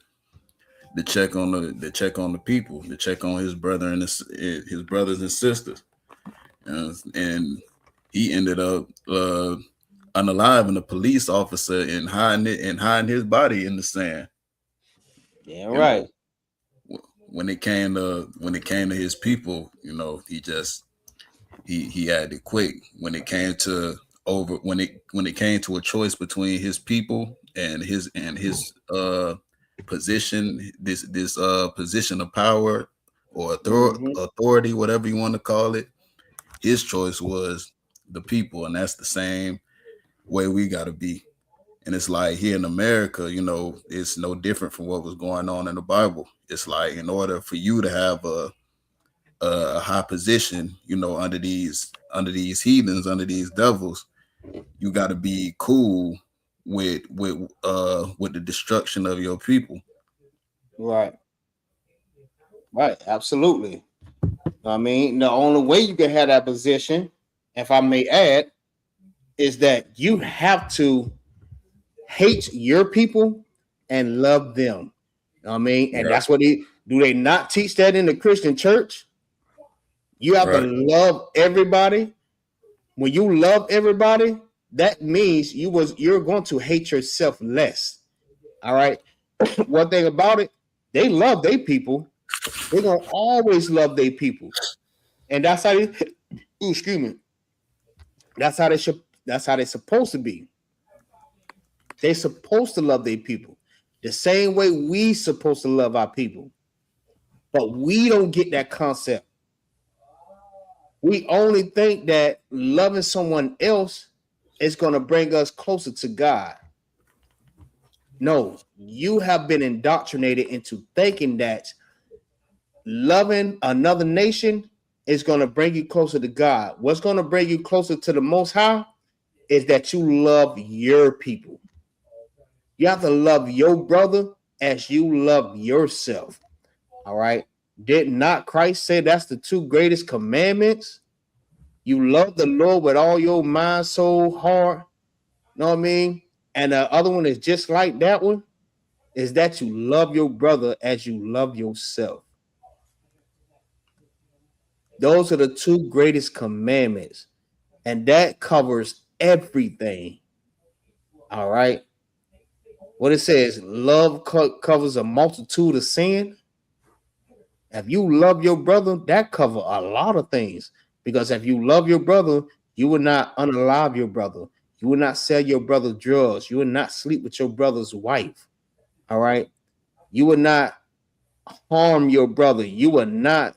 to check on the people, to check on his brother and his brothers and sisters, and he ended up unaliving a police officer and hiding his body in the sand. Yeah, right. When it came to his people, he acted quick when it came to when it came to a choice between his people and his position, this position of power or authority, whatever you want to call it. His choice was the people, and that's the same way we got to be. And it's like here in America, it's no different from what was going on in the Bible. It's like in order for you to have a high position, under these heathens, under these devils, you got to be cool with the destruction of your people. Right. Right. Absolutely. I mean, the only way you can have that position, if I may add, is that you have to hate your people and love them. I mean, and that's what do they not teach that in the Christian church? You have to love everybody. When you love everybody, that means you're going to hate yourself less. All right. One thing about it, they love their people. They're gonna always love their people, and that's how they. Excuse me. That's how they should. That's how they're supposed to be. They're supposed to love their people the same way we supposed to love our people, but we don't get that concept. We only think that loving someone else is going to bring us closer to God. No, you have been indoctrinated into thinking that loving another nation is going to bring you closer to God. What's going to bring you closer to the Most High is that you love your people. You have to love your brother as you love yourself. All right. Did not Christ say that's the two greatest commandments? You love the Lord with all your mind, soul, heart. Know what I mean? And the other one is just like that one, is that you love your brother as you love yourself. Those are the two greatest commandments. And that covers everything. All right. What it says, love covers a multitude of sin. If you love your brother, that covers a lot of things. Because if you love your brother, you will not unalive your brother. You will not sell your brother drugs. You will not sleep with your brother's wife. All right. You will not harm your brother. You will not,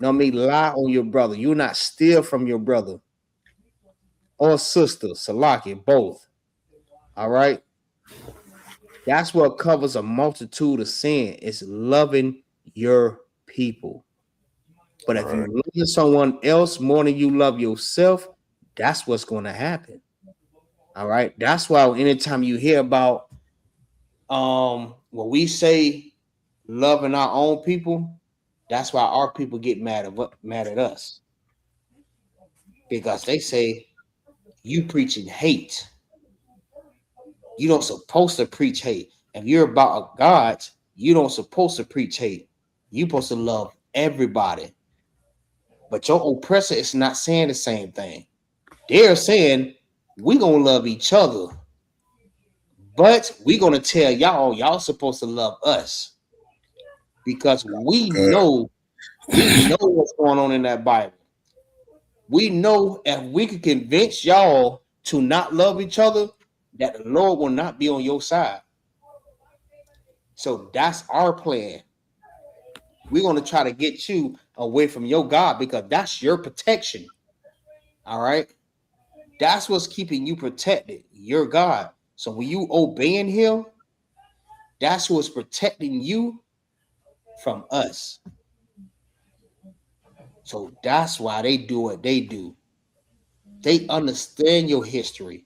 lie on your brother. You will not steal from your brother or sister, Salaki, both. All right. That's what covers a multitude of sin. It's loving your people. But if you love someone else more than you love yourself, that's what's going to happen. All right. That's why anytime you hear about when we say loving our own people, that's why our people get mad at us. Because they say you preaching hate. You don't supposed to preach hate. If you're about God, You don't supposed to preach hate. You supposed to love everybody. But your oppressor is not saying the same thing. They're saying we gonna love each other, but we gonna tell y'all supposed to love us because we know what's going on in that Bible. We know if we could convince y'all to not love each other, that the Lord will not be on your side. So that's our plan. We're going to try to get you away from your God because that's your protection. All right. That's what's keeping you protected, your God. So when you obeying him, that's what's protecting you from us. So that's why they do what they do. They understand your history.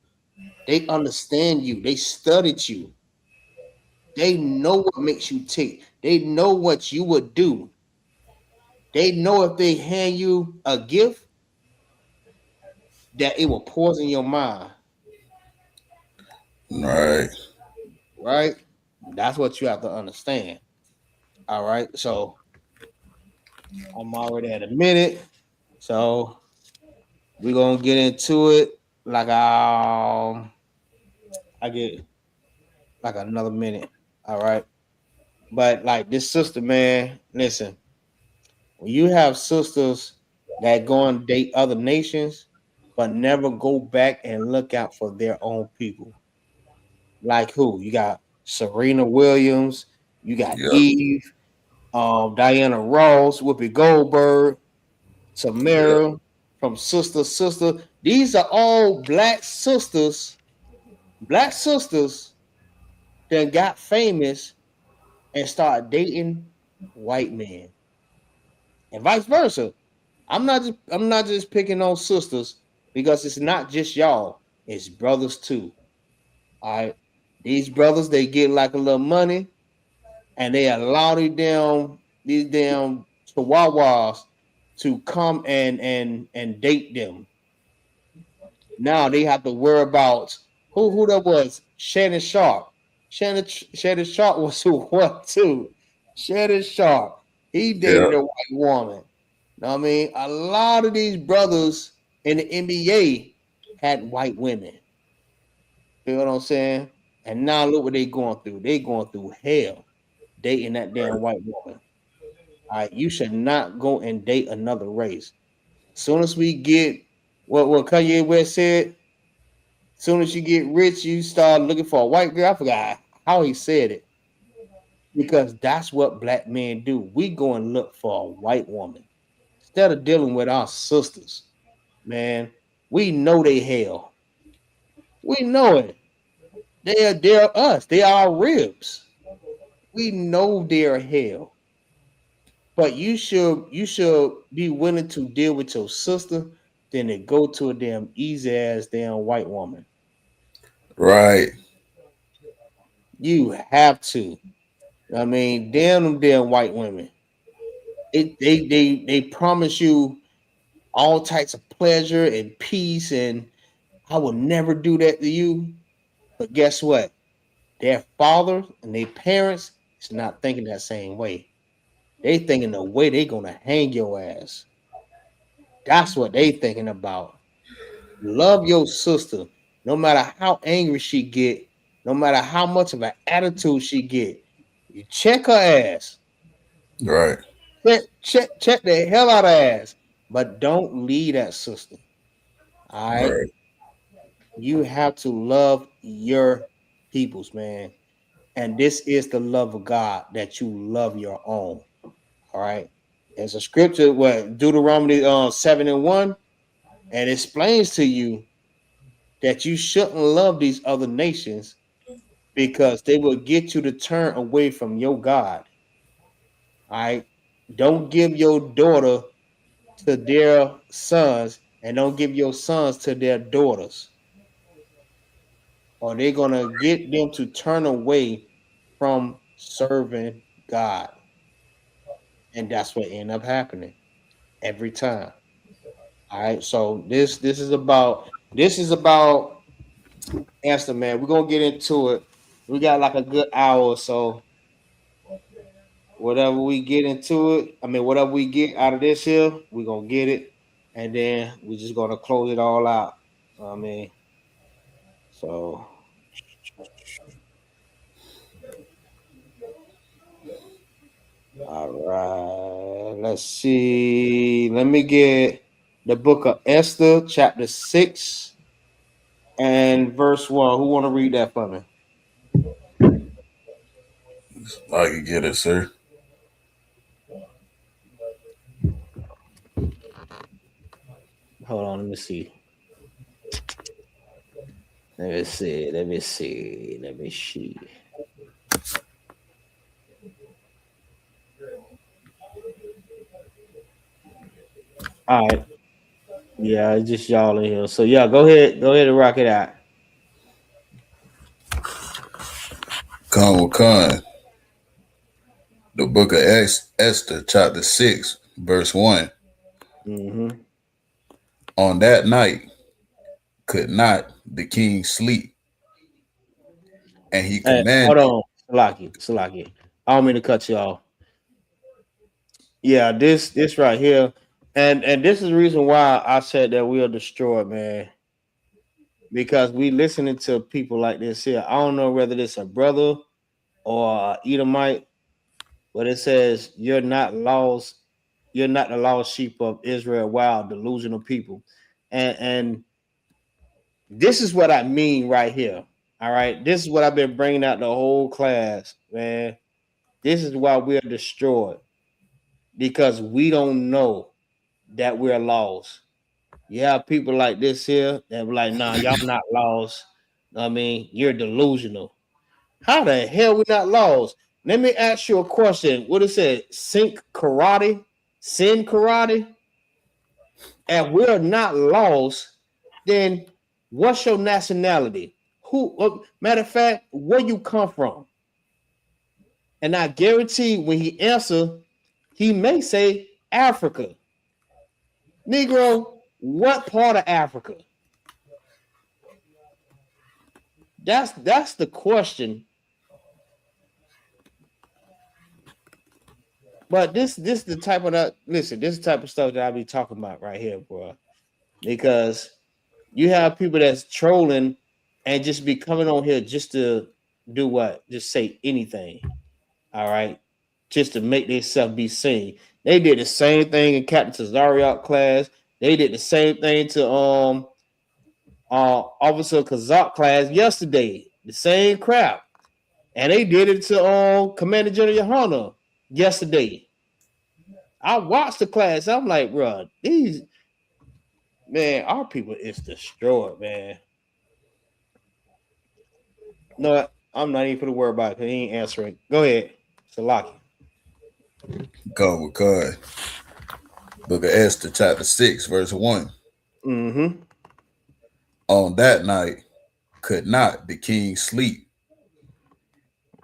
They understand you. They studied you. They know what makes you tick. They know what you would do. They know if they hand you a gift that it will poison your mind. Right. Right? That's what you have to understand. All right. So I'm already at a minute. So we're gonna get into it like I get like another minute. All right. But like this sister, man, listen, when you have sisters that go and date other nations, but never go back and look out for their own people. Like who? You got Serena Williams, you got Yep. Eve, Diana Ross, Whoopi Goldberg, Yep. Tamara from Sister. These are all black sisters that got famous and started dating white men. And vice versa. I'm not just picking on sisters because it's not just y'all, it's brothers too. All right. These brothers, they get like a little money and they allow these damn chihuahuas to come and date them. Now they have to worry about who that was. Shannon Sharp. Shannon Sharp was who what too. Shannon Sharp. He dated Yep. a white woman. Know what I mean, a lot of these brothers in the NBA had white women. You know what I'm saying? And now look what they going through. They going through hell dating that damn white woman. All right, you should not go and date another race. Soon as we get what Kanye West said, soon as you get rich, you start looking for a white girl. I forgot how he said it because that's what black men do. We go and look for a white woman instead of dealing with our sisters. Man, we know they hell. We know it. They're us. They are our ribs. We know they're hell. But you should be willing to deal with your sister than to go to a damn easy ass damn white woman. Right. You have to. I mean, damn them damn white women. They promise you all types of pleasure and peace, and I will never do that to you. But guess what? Their father and their parents is not thinking that same way. They thinking the way they gonna hang your ass. That's what they thinking about. Love your sister, no matter how angry she get, no matter how much of an attitude she get. You check her ass. Right. Check the hell out of ass. But don't leave that sister. All right. Right. You have to love your peoples, man. And this is the love of God that you love your own. All right. There's a scripture what Deuteronomy 7:1, and it explains to you that you shouldn't love these other nations because they will get you to turn away from your God. All right. Don't give your daughter to their sons and don't give your sons to their daughters, or they're gonna get them to turn away from serving God. And that's what end up happening every time. All right. So this is about answer, man. We're gonna get into it. We got like a good hour or so. whatever we get into it, I mean, whatever we get out of this here, we're gonna get it, and then we're just gonna close it all out. I mean, so all right, let's see. Let me get the book of Esther, chapter 6 and verse 1. Who want to read that for me? I can get it, sir. Hold on, let me see. Let me see. Let me see. Let me see. All right. Yeah, it's just y'all in here. So yeah, go ahead. Go ahead and rock it out. Khan, the book of Esther, chapter 6, verse 1. Mm-hmm. On that night could not the king sleep, and he Hey, hold commanded. on. Salaki. I don't mean to cut you off. Yeah, this right here. And this is the reason why I said that we are destroyed, man. Because we listening to people like this here. I don't know whether it's a brother or a Edomite, but it says you're not the lost sheep of Israel, wild, delusional people. And this is what I mean right here. All right. This is what I've been bringing out the whole class, man. This is why we're destroyed because we don't know that we're lost. You have people like this here that be like, nah, y'all not lost. I mean, you're delusional. How the hell we not lost? Let me ask you a question. What it said? Sin karate, and we're not lost, then what's your nationality? Matter of fact, where you come from? And I guarantee when he answer, he may say Africa. Negro, what part of Africa? That's the question. But this the type of listen, this is the type of stuff that I be talking about right here, bro. Because you have people that's trolling and just be coming on here just to do what? Just say anything. All right. Just to make themselves be seen. They did the same thing in Captain Tazariot class. They did the same thing to Officer Kazak class yesterday. The same crap. And they did it to Commander General Yahanna yesterday. I watched the class. I'm like, bro, these man, our people is destroyed, man. No, I'm not even gonna worry about it because he ain't answering. Go ahead, Salaki. Khan, book of Esther, chapter 6, verse 1. Mm-hmm. On that night could not the king sleep,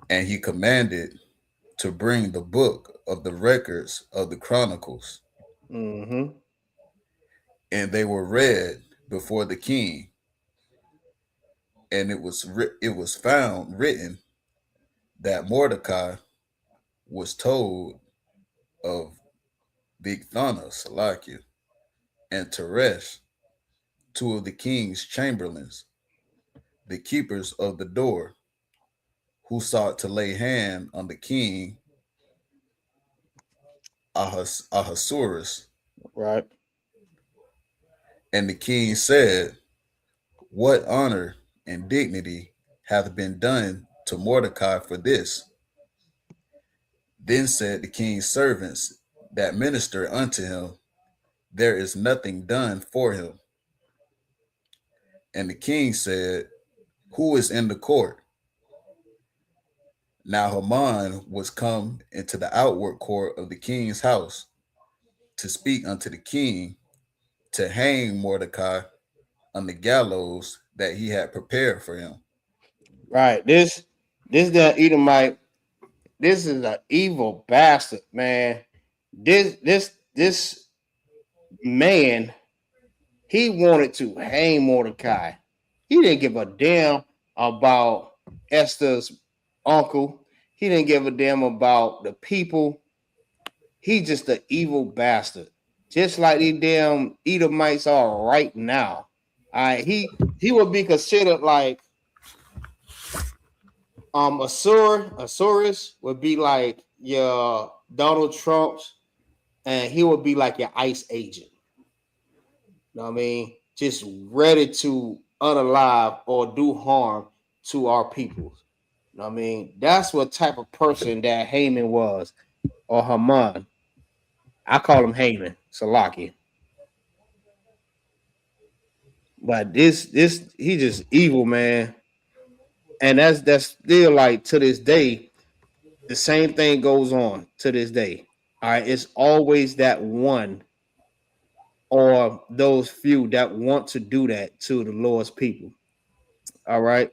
and he commanded to bring the book of the records of the chronicles, Mm-hmm. and they were read before the king, and it was found written that Mordecai was told of Bigthana, Salakia, and Teresh, two of the king's chamberlains, the keepers of the door, who sought to lay hand on the king Ahasuerus. Right. And the king said, what honor and dignity hath been done to Mordecai for this? Then said the king's servants that minister unto him, there is nothing done for him. And the king said, who is in the court? Now Haman was come into the outward court of the king's house to speak unto the king to hang Mordecai on the gallows that he had prepared for him. Right. This the Edomite. This is an evil bastard, man. This man, he wanted to hang Mordecai. He didn't give a damn about Esther's uncle. He didn't give a damn about the people. He's just an evil bastard. Just like these damn Edomites are right now. All right, he would be considered like Asurus would be like your Donald Trump's, and he would be like your ICE agent. You know what I mean? Just ready to unalive or do harm to our people. You know what I mean? That's what type of person that Haman was, or Haman. I call him Haman, Salaki. But this he just evil, man. And that's still like to this day, the same thing goes on to this day. All right, it's always that one or those few that want to do that to the Lord's people. All right.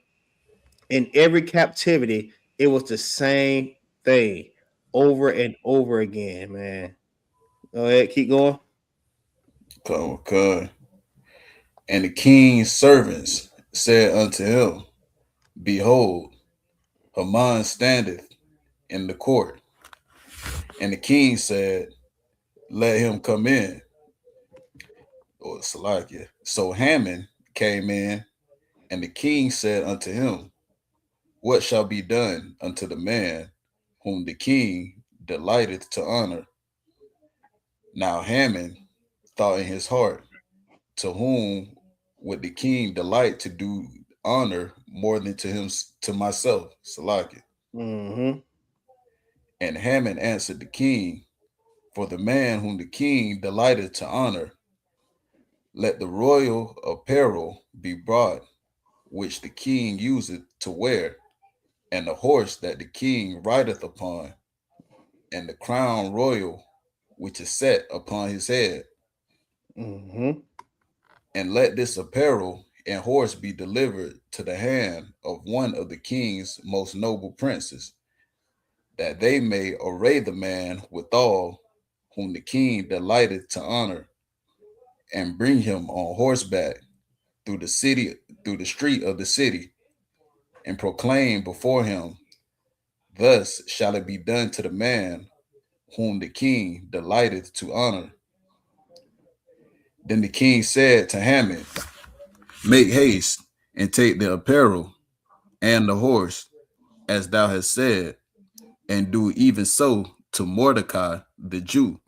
In every captivity, it was the same thing over and over again, man. Go ahead, keep going. Okay. And the king's servants said unto him, Behold, Haman standeth in the court. And the king said, Let him come in. Or Salakia. So Haman came in, and the king said unto him, What shall be done unto the man whom the king delighteth to honor? Now Haman thought in his heart, To whom would the king delight to do honor more than to him, to myself? Salakia. Mm-hmm. And Haman answered the king, For the man whom the king delighteth to honor, let the royal apparel be brought, which the king useth to wear, and the horse that the king rideth upon, and the crown royal which is set upon his head. Mm-hmm. And let this apparel and horse be delivered to the hand of one of the king's most noble princes, that they may array the man withal, whom the king delighteth to honor, and bring him on horseback through the city, through the street of the city, and proclaim before him, Thus shall it be done to the man whom the king delighteth to honor. Then the king said to Haman, Make haste and take the apparel and the horse, as thou hast said, and do even so to Mordecai the Jew,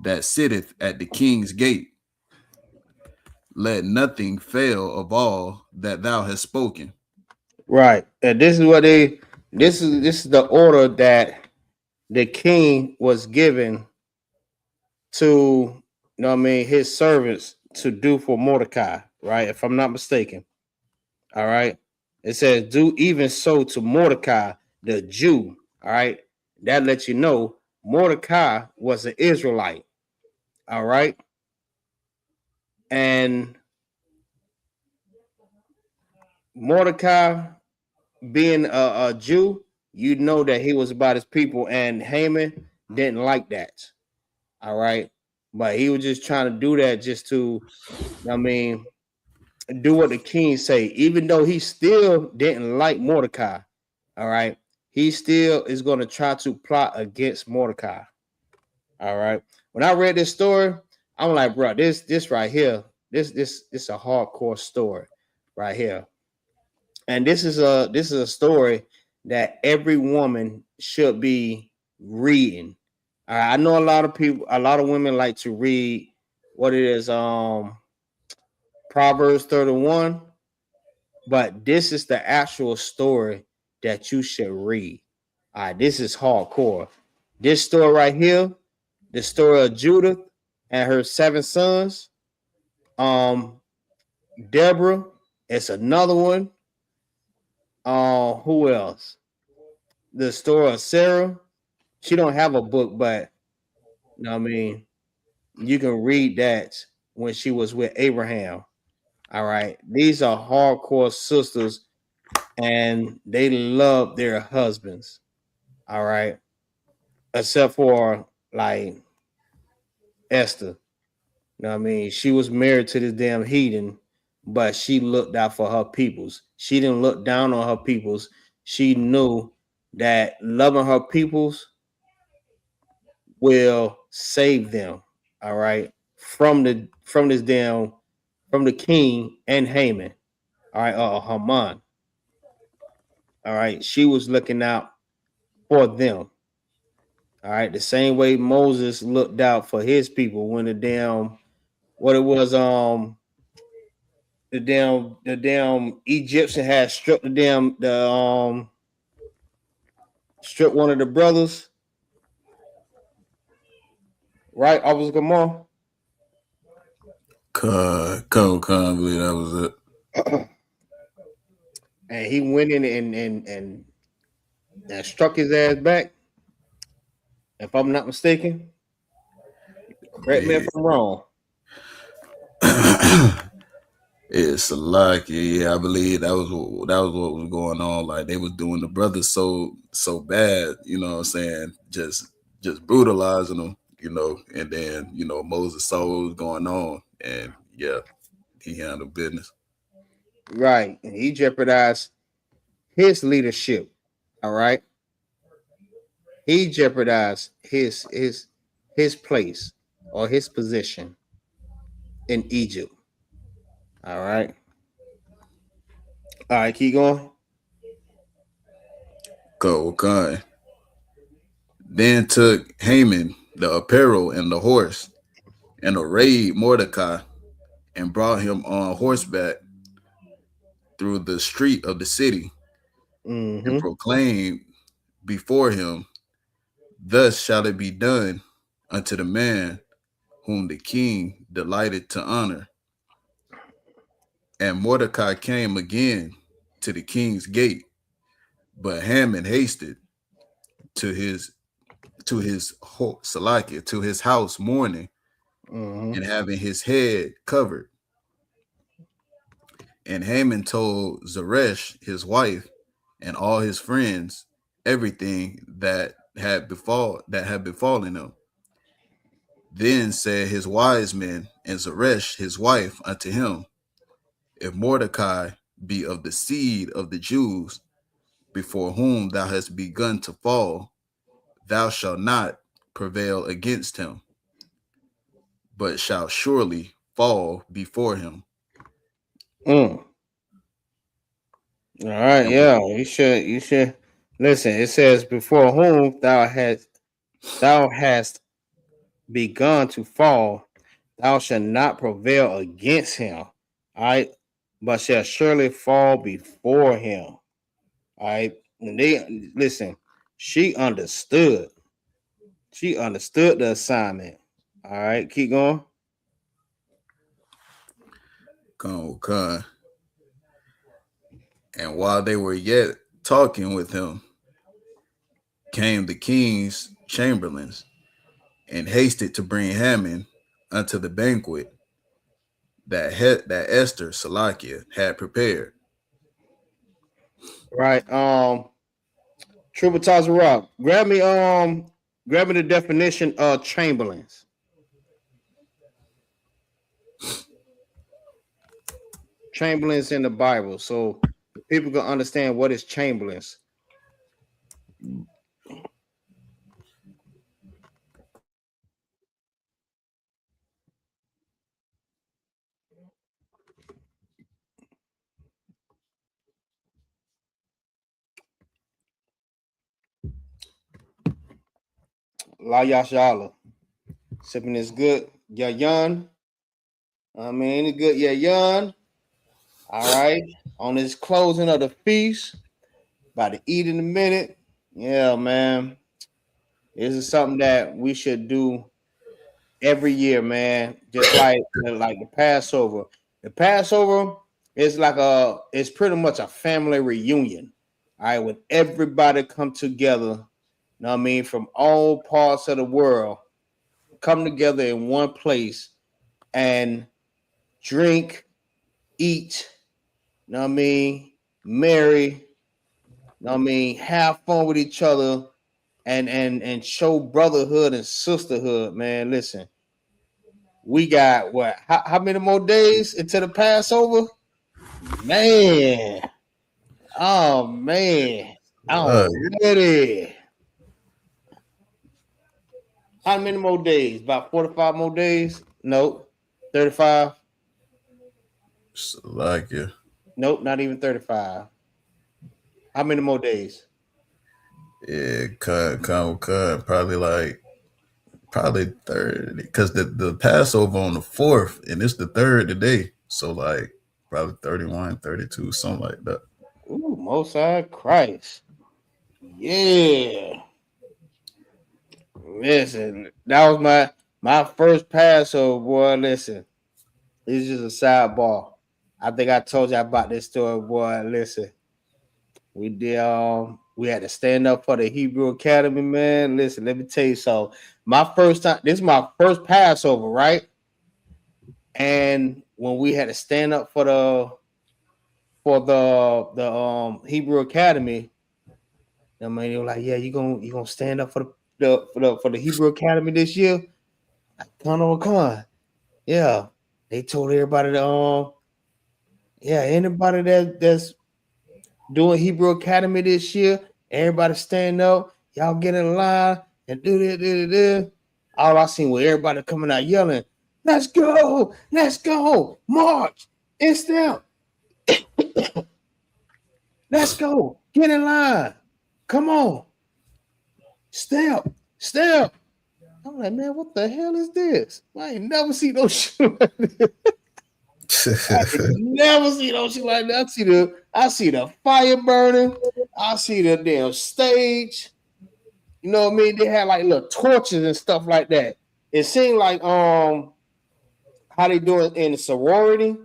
that sitteth at the king's gate. Let nothing fail of all that thou hast spoken. Right. And this is what this is the order that the king was given to, you know what I mean, his servants to do for Mordecai, right? If I'm not mistaken. All right. It says, do even so to Mordecai, the Jew. All right. That lets you know Mordecai was an Israelite. All right. And Mordecai being a Jew, you know that he was about his people, and Haman didn't like that. All right. But he was just trying to do that just to, I mean, do what the king say, even though he still didn't like Mordecai. All right. He still is going to try to plot against Mordecai. All right. When I read this story, I'm like, bro, this right here, this a hardcore story right here. And this is a story that every woman should be reading. All right. I know a lot of women like to read what it is, Proverbs 31. But this is the actual story that you should read. All right, this is hardcore. This story right here, the story of Judith and her 7 sons. Deborah, it's another one. Who else? The story of Sarah. She don't have a book, but you know what I mean, you can read that when she was with Abraham. All right, these are hardcore sisters and they love their husbands. All right. Except for like Esther. You know what I mean? She was married to this damn heathen, but she looked out for her peoples. She didn't look down on her peoples. She knew that loving her peoples will save them. All right, from the king and Haman. All right, Haman. All right, she was looking out for them. All right, the same way Moses looked out for his people when the damn what it was the damn Egyptian had struck the struck one of the brothers, right? Officer Gamal. I believe that was it. And he went in and struck his ass back. If I'm not mistaken, correct me if I'm wrong. It's like, yeah, I believe that was what was going on. Like they was doing the brothers so bad, you know what I'm saying? Just brutalizing them, and then, Moses saw what was going on, and yeah, he handled business. Right. And he jeopardized his leadership. All right. He jeopardized his place or his position in Egypt. All right. All right, keep going. Go, okay. Then took Haman the apparel and the horse, and arrayed Mordecai, and brought him on horseback through the street of the city, and proclaimed before him, "Thus shall it be done unto the man whom the king delighted to honor." And Mordecai came again to the king's gate, but Haman hasted to his Salakia, to his house mourning, and having his head covered. And Haman told Zeresh, his wife, and all his friends everything that had befallen him. Then said his wise men and Zeresh, his wife, unto him, "If Mordecai be of the seed of the Jews, before whom thou hast begun to fall, thou shalt not prevail against him, but shalt surely fall before him." All right, yeah, you should listen. It says, "Before whom thou hast begun to fall, thou shalt not prevail against him. All right, but shall surely fall before him." All right, and they listen. She understood. She understood the assignment. All right, keep going. Okay. And while they were yet talking with him, came the king's chamberlains, and hasted to bring Haman unto the banquet that Esther, Salakia, had prepared. Right. Triple Rock. Grab me the definition of chamberlains. Chamberlains in the Bible, so people can understand what is chamberlains. La Yashala. Sipping is good. Yayan. I mean, it's good. Yayan. All right. On this closing of the feast, about to eat in a minute. Yeah, man. This is something that we should do every year, man. Just like the Passover. The Passover is it's pretty much a family reunion. All right, when everybody come together, you know what I mean, from all parts of the world, come together in one place and drink, eat, you know what I mean, marry, you know what I mean, have fun with each other and show brotherhood and sisterhood, man. Listen, we got what? How many more days until the Passover? Man. Oh man. I'm ready. How many more days? About 45 more days? Nope. 35? Like it. Nope, not even 35. How many more days? Yeah, cut. Probably 30. Because the Passover on the 4th, and it's the 3rd today. So like probably 31, 32, something like that. Ooh, Most High Christ. Yeah. Listen, that was my first Passover, boy. Listen, this is just a sidebar. I think I told you about this story, boy. Listen, we had to stand up for the Hebrew Academy, man. Listen, let me tell you so. My first time, this is my first Passover, right? And when we had to stand up for the Hebrew Academy, I mean, they were like, "Yeah, you gonna stand up for the Hebrew Academy this year?" Come on, come on. Yeah, they told everybody to yeah, anybody that's doing Hebrew Academy this year, everybody stand up, y'all get in line and do this. All I seen was everybody coming out yelling, let's go, march, it's them, let's go, get in line, come on, step. I'm like, man, what the hell is this? I ain't never seen no shit like this. I never see no shit like that. I see the fire burning. I see the damn stage. You know what I mean? They had like little torches and stuff like that. It seemed like how they do it in the sorority.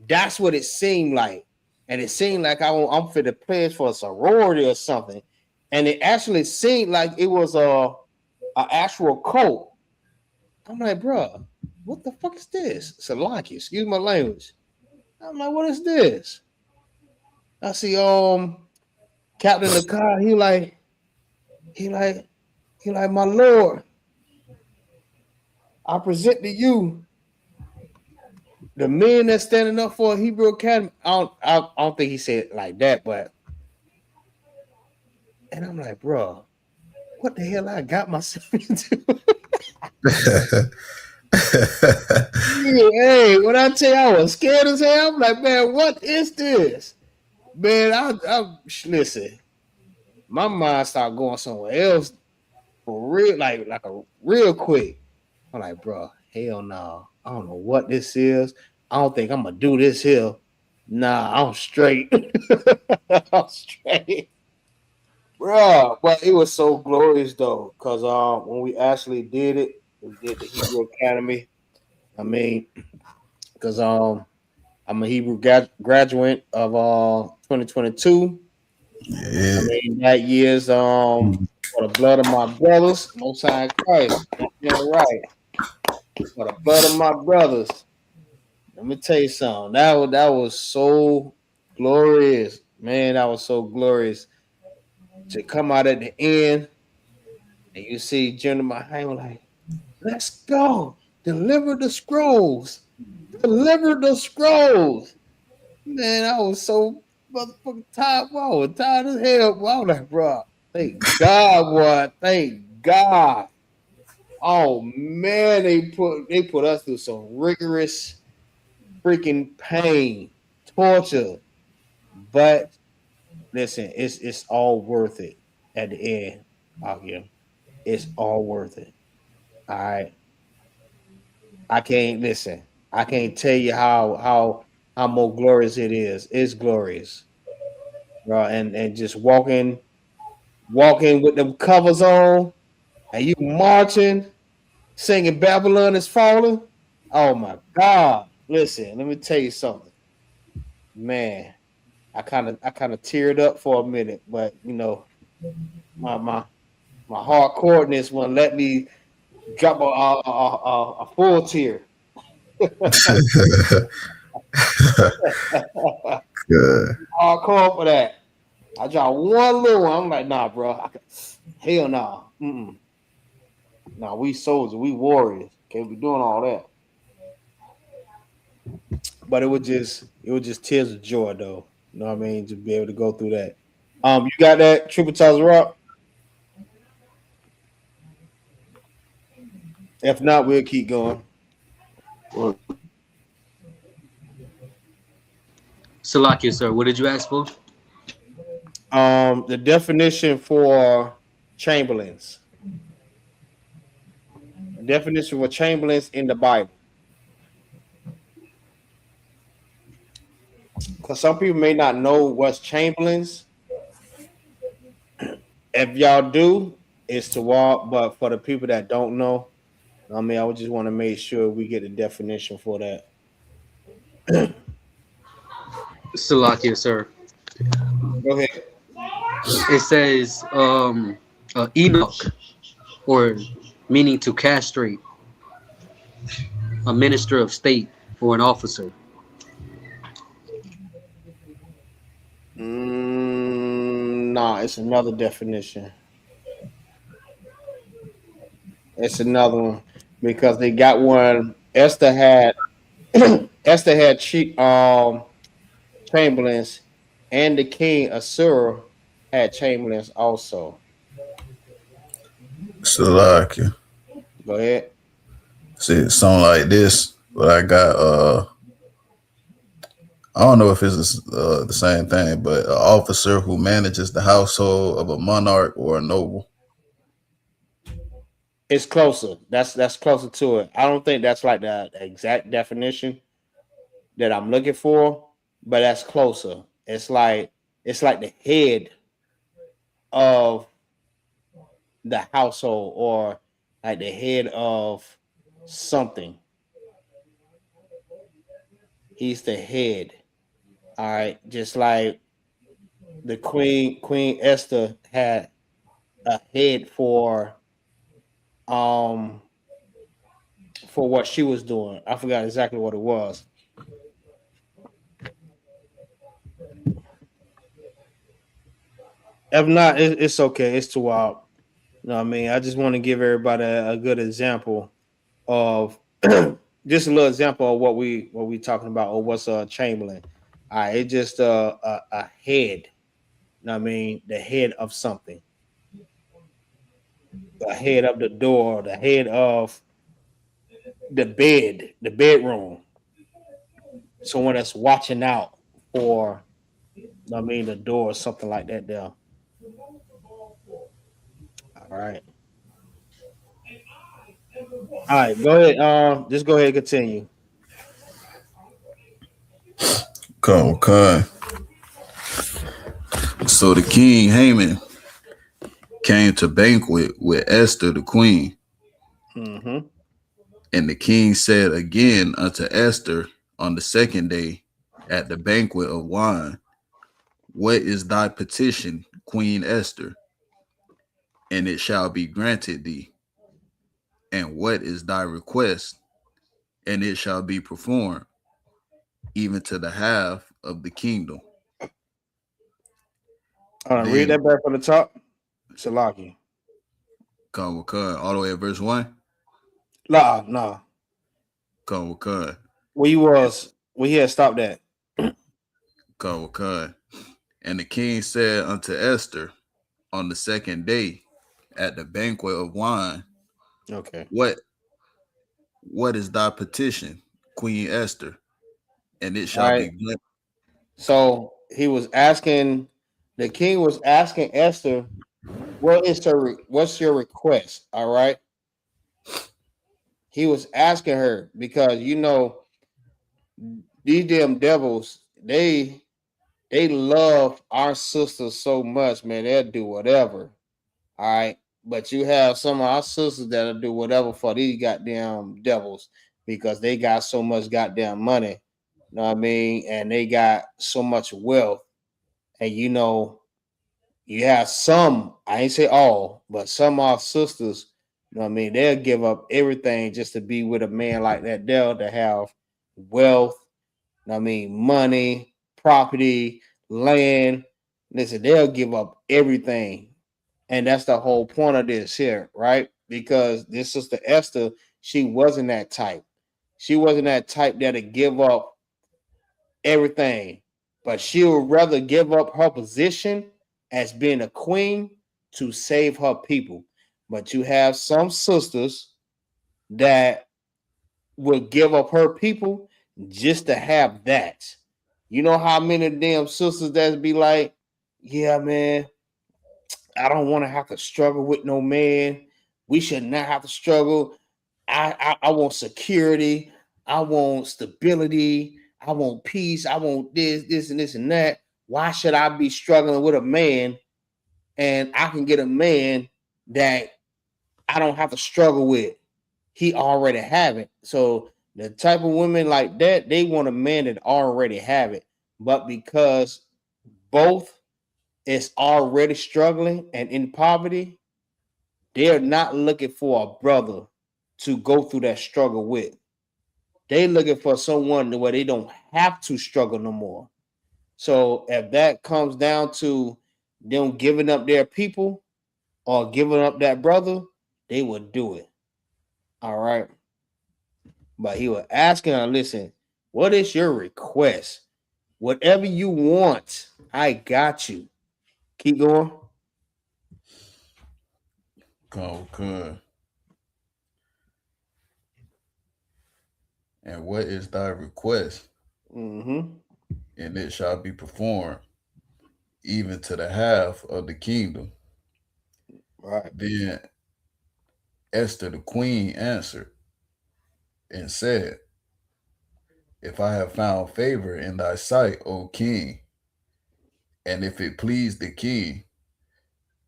That's what it seemed like, and it seemed like I'm fit to pledge for a sorority or something. And it actually seemed like it was a actual cult. I'm like, bro, what the fuck is this? Salaki, excuse my language. I'm like, what is this? I see Captain the car, he like, my lord, I present to you the men that's standing up for Hebrew Academy. I don't think he said it like that, but and I'm like, bro, what the hell I got myself into? Hey, when I tell you I was scared as hell, I'm like, man, what is this? Man, I listen, my mind started going somewhere else for real, like a real quick. I'm like, bro, hell no. I don't know what this is. I don't think I'm gonna do this here. Nah, I'm straight. I'm straight. Bro, but it was so glorious though, because when we actually did it, we did the Hebrew Academy. I mean, because I'm a Hebrew graduate of 2022. Yeah. I mean that year's for the blood of my brothers, Most High Christ. Yeah, right. For the blood of my brothers. Let me tell you something. That was so glorious, man. That was so glorious to come out at the end and you see General Mahane like, let's go, deliver the scrolls, deliver the scrolls. Man, I was so motherfucking tired. I was tired as hell. I was like, bro, thank God, boy, thank God. Oh man, they put us through some rigorous freaking pain, torture. But listen, it's all worth it at the end. Again, it's all worth it. All right. I can't listen. I can't tell you how more glorious it is. It's glorious, bro. And just walking with them covers on, and you marching, singing "Babylon is Falling." Oh my God! Listen, let me tell you something, man. I kind of teared up for a minute, but you know, my hardcoreness won't let me drop a full tear. Good. Hardcore for that. I dropped one little one. I'm like, nah, bro. Hell nah. Nah, we soldiers, we warriors. Can't be doing all that. But it was just tears of joy though. You know what I mean? To be able to go through that. You got that Triple Toss Rock? If not, we'll keep going. Salakia, sir, what did you ask for? The definition for chamberlains. Definition for chamberlains in the Bible. Because some people may not know what's chamberlains. If y'all do, it's to walk. But for the people that don't know, I mean, I would just want to make sure we get a definition for that. Salakia, sir. Go ahead. It says Enoch, or meaning to castrate, a minister of state or an officer. Nah, it's another definition. It's another one because they got one. Esther had Esther had chamberlains, and the king Assur had chamberlains also. Salakia. Go ahead. See, something like this, but I got I don't know if it's the same thing, but an officer who manages the household of a monarch or a noble. It's closer. That's closer to it. I don't think that's like the exact definition that I'm looking for, but that's closer. It's like the head of the household or like the head of something. He's the head. All right, just like the Queen Esther had a head for what she was doing. I forgot exactly what it was. If not, it's okay. It's too wild. You know what I mean? I just want to give everybody a good example of just a little example of what we talking about or what's a chamberlain. All right, it's just a head. You know what I mean? The head of something. The head of the door, the head of the bed, the bedroom. Someone that's watching out for, I mean, the door or something like that there. All right. All right, go ahead. Just go ahead and continue. Okay. So the king Haman came to banquet with Esther the queen. Mm-hmm. And the king said again unto Esther on the second day at the banquet of wine, what is thy petition, Queen Esther? And it shall be granted thee. And what is thy request? And it shall be performed, even to the half of the kingdom. Read that back from the top. Salaki. Come all the way at verse 1. Nah. Come Where he had stopped at. Come. And the king said unto Esther on the second day at the banquet of wine, okay, what is thy petition, Queen Esther? And it shall right. be granted. So the king was asking Esther, what's your request? All right. He was asking her because these damn devils, they love our sisters so much, man. They'll do whatever. All right. But you have some of our sisters that'll do whatever for these goddamn devils because they got so much goddamn money. You know what I mean? And they got so much wealth. And you have some, I ain't say all, but some of our sisters, you know what I mean, they'll give up everything just to be with a man like that. They'll to have wealth, you know what I mean, money, property, land. Listen, they'll give up everything. And that's the whole point of this here, right? Because this sister Esther, she wasn't that type. She wasn't that type that'll give up everything, but she would rather give up her position as being a queen to save her people. But you have some sisters that will give up her people just to have that. You know how many damn sisters that be like, yeah, man, I don't want to have to struggle with no man. We should not have to struggle. I want security. I want stability. I want peace. I want this, and this, and that. Why should I be struggling with a man and I can get a man that I don't have to struggle with? He already have it. So the type of women like that, they want a man that already have it. But because both is already struggling and in poverty, they're not looking for a brother to go through that struggle with. They looking for someone where they don't have to struggle no more. So if that comes down to them giving up their people or giving up that brother, they would do it. All right. But he was asking her, listen, what is your request? Whatever you want, I got you. Keep going. Okay. And what is thy request? Mm-hmm. And it shall be performed, even to the half of the kingdom. Right. Then Esther the queen answered and said, if I have found favor in thy sight, O king, and if it please the king,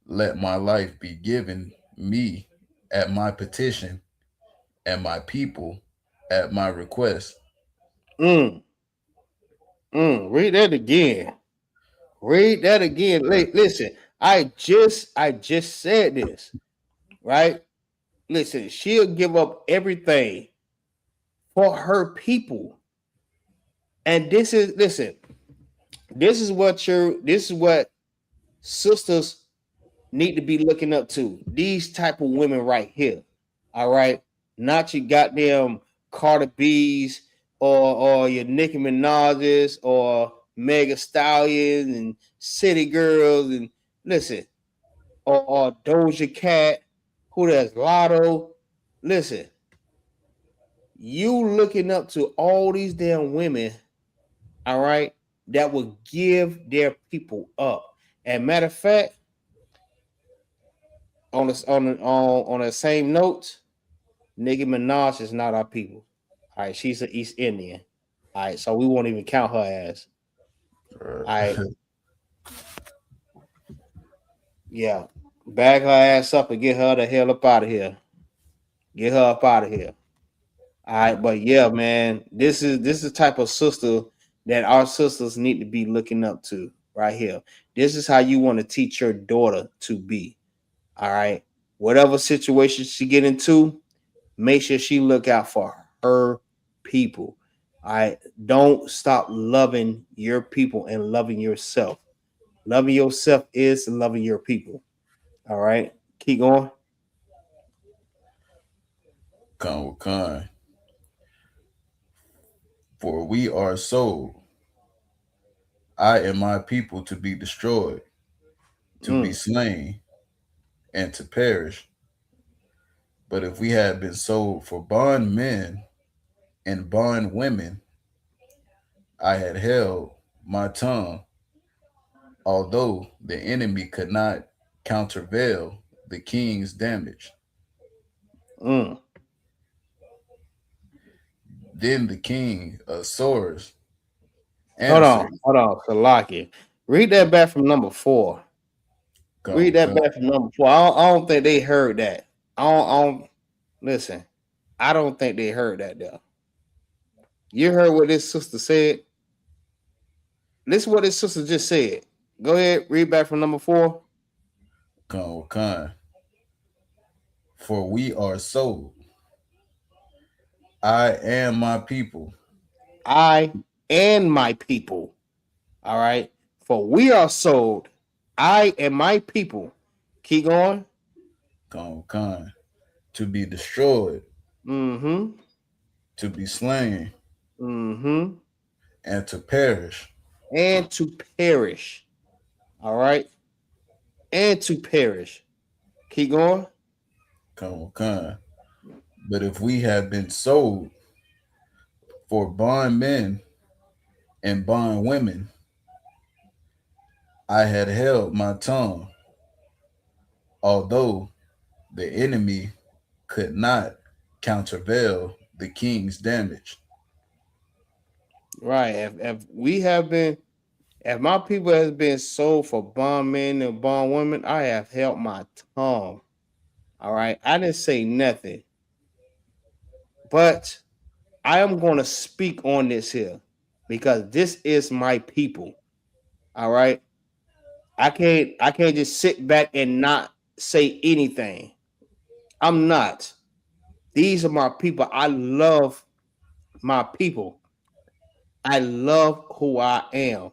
let my life be given me at my petition, and my people at my request. Mm. Read that again. Read that again. Listen, I just said this, right? Listen, she'll give up everything for her people. And this is what sisters need to be looking up to. These type of women right here. All right. Not your goddamn Carter B's or your Nicki Minaj's or Mega Stallions and City Girls and listen, or Doja Cat, who does Lotto. Listen, you looking up to all these damn women, all right, that will give their people up. And matter of fact, on the same note, Nicki Minaj is not our people. All right, she's an East Indian. All right, so we won't even count her as. All right, yeah, bag her ass up and get her the hell up out of here. Get her up out of here. All right, but yeah, man, this is the type of sister that our sisters need to be looking up to right here. This is how you want to teach your daughter to be. All right, whatever situation she get into, make sure she look out for her people. All right, don't stop loving your people and loving yourself. Loving yourself is loving your people. All right, keep going. Con, for we are sold, I and my people to be destroyed, to be Mm, slain, and to perish. But if we had been sold for bond men and bond women, I had held my tongue, although the enemy could not countervail the king's damage. mm. Then the king of Swords answered, Hold on, Salaki. Read that back from number 4. Read Come, that come, back from number 4. I don't think they heard that. I don't listen. I don't think they heard that though. You heard what this sister said. Listen what this sister just said. Go ahead, read back from number 4. come. For we are sold, I and my people, I and my people. All right. For we are sold. I and my people. Keep going. come, to be destroyed, Mm-hmm. to be slain, Mm-hmm. and to perish. And to perish. All right. and to perish. Keep going. Con. But if we have been sold for bondmen and bondwomen, I had held my tongue, although the enemy could not countervail the king's damage. Right. If we have been, if my people has been sold for bondmen and bondwomen, I have held my tongue. All right. I didn't say nothing, but I am going to speak on this here because this is my people. All right. I can't just sit back and not say anything. I'm not. These are my people. I love my people. I love who I am.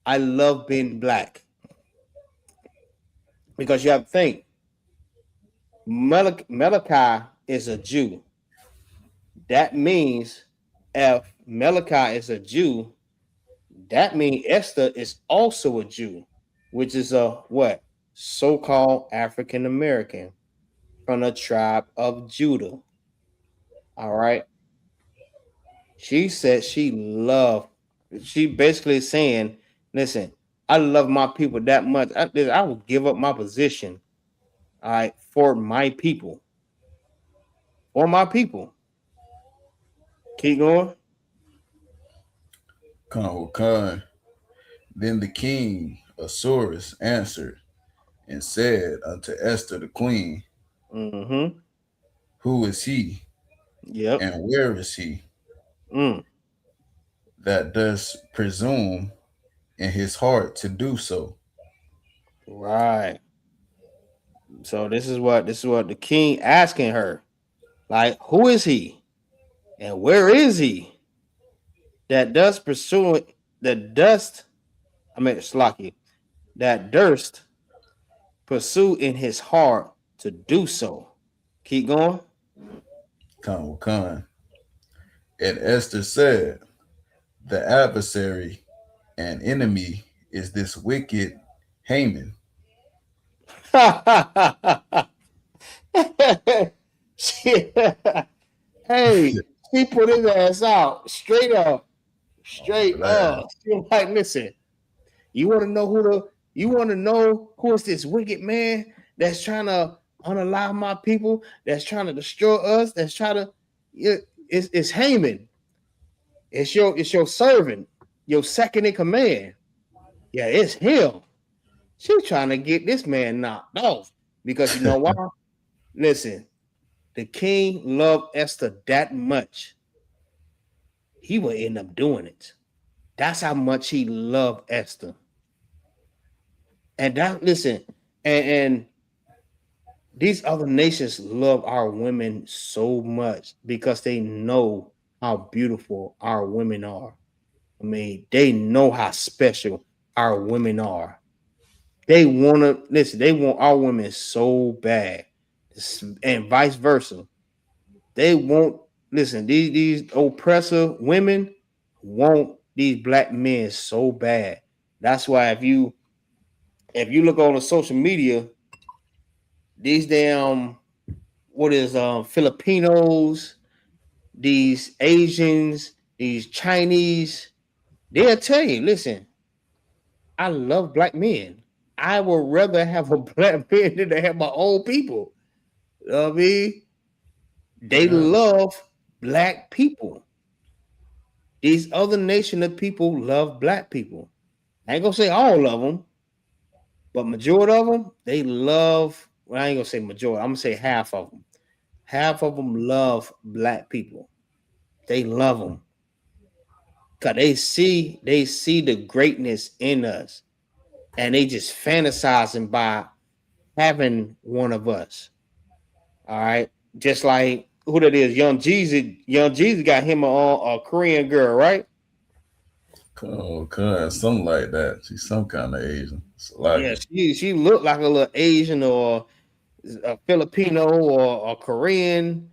I love being black because you have to think Malachi is a Jew. That means if Malachi is a Jew, that means Esther is also a Jew, which is a what? So-called African American from the tribe of Judah. All right. She said she basically saying, listen, I love my people that much. I will give up my position, all right, for my people. For my people. Keep going. Con. Then the king Asuerus answered and said unto Esther the queen, Mm-hmm. who is he, Yep. and where is he Mm. that does presume in his heart to do so? Right. So this is what the king asking her. Like, who is he? And where is he? That does pursue the dust, I mean Slocky, that durst pursue in his heart to do so. Keep going. Con. And Esther said, the adversary and enemy is this wicked Haman. she, hey, she put his ass out straight up, straight Glad. up. She was like, listen, you want to know who is this wicked man that's trying to unalive my people, that's trying to destroy us, that's trying to it's Haman. It's your servant, your second in command. Yeah, it's him. She's trying to get this man knocked off because you know why? Listen, the king loved Esther that much. He would end up doing it. That's how much he loved Esther. And that listen, and these other nations love our women so much because they know how beautiful our women are. I mean, they know how special our women are. They want to listen, they want our women so bad, and vice versa. They want listen, these oppressor women want these black men so bad. That's why if you look on the social media, these damn what is Filipinos, these Asians, these Chinese, they'll tell you, listen, I love black men. I would rather have a black man than to have my own people. You know what I mean? They Yeah. love black people. These other nation of people love black people. I ain't gonna say all of them, but majority of them, they love. Well, I ain't gonna say majority. I'm gonna say half of them. Half of them love black people. They love them because they see the greatness in us, and they just fantasizing by having one of us. All right, just like who that is, Young Jeezy. Young Jeezy got him a Korean girl, right? Something like that. She's some kind of Asian. It's like Yeah, she looked like a little Asian or a Filipino or a Korean,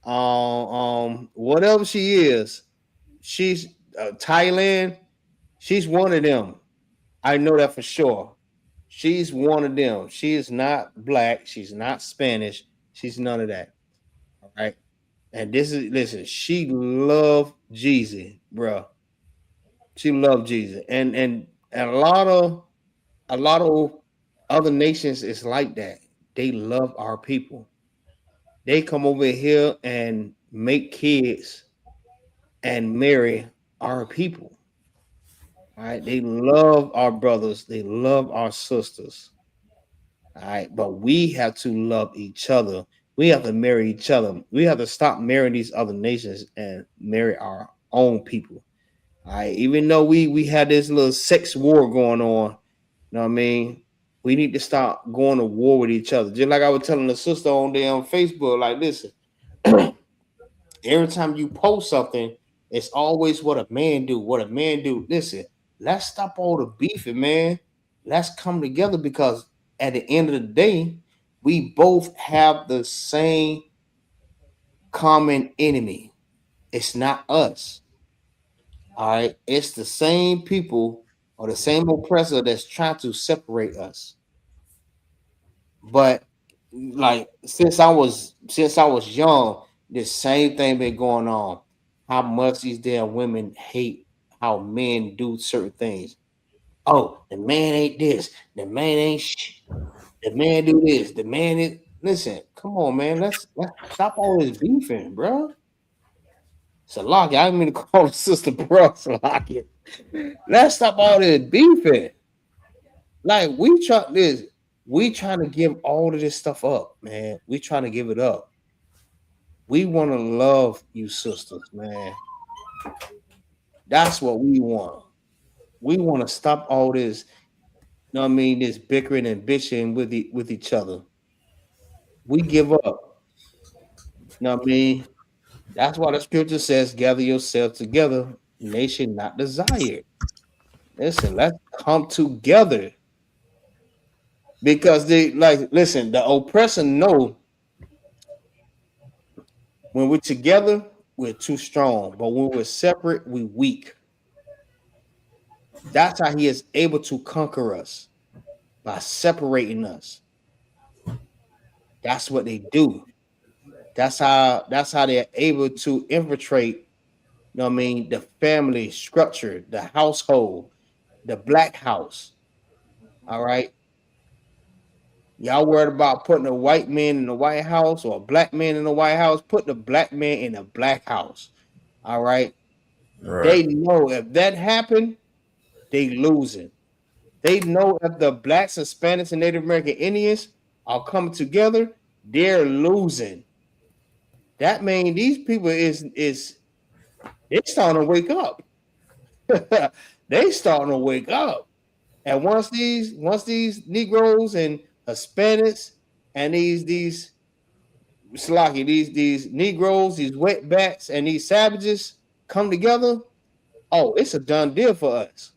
whatever she is. She's Thailand. She's one of them. I know that for sure. She's one of them. She is not black. She's not Spanish. She's none of that. All right. And this is listen. She loved Jesus, bro. She loved Jesus, and a lot of other nations is like that. They love our people. They come over here and make kids and marry our people. All right. They love our brothers. They love our sisters. All right. But we have to love each other. We have to marry each other. We have to stop marrying these other nations and marry our own people. All right. Even though we had this little sex war going on, you know what I mean? We need to stop going to war with each other. Just like I was telling the sister on there on Facebook, like, listen, every time you post something, it's always what a man do, what a man do. Listen, let's stop all the beefing, man. Let's come together because at the end of the day, we both have the same common enemy. It's not us. All right. It's the same people or the same oppressor that's trying to separate us. But like since I was young, this same thing been going on. How much these damn women hate how men do certain things. Oh, the man ain't this. The man ain't the man do this. The man is listen. Come on, man. Let's stop all this beefing, bro. Salaki, I didn't mean to call the sister bro. Salaki. Let's stop all this beefing. Like we trying to give all of this stuff up, man. We trying to give it up. We want to love you, sisters, man. That's what we want. We want to stop all this, you know what I mean, this bickering and bitching with each other. We give up. You know what I mean? That's why the scripture says, gather yourselves together, nation not desired. Listen, let's come together. Because they like listen, the oppressor know when we're together, we're too strong. But when we're separate, we weak. That's how he is able to conquer us by separating us. That's what they do. That's how they're able to infiltrate, you know what I mean, the family structure, the household, the black house. All right. Y'all worried about putting a white man in the White House or a black man in the White House? Put the black man in the black house. All right. Right. They know if that happened, they losing. They know if the blacks, Hispanics, and Native American Indians are coming together, they're losing. That means these people is they starting to wake up. They starting to wake up. And once these Negroes and Hispanics and these Slocky, these Negroes, these wetbacks, and these savages come together, oh, it's a done deal for us.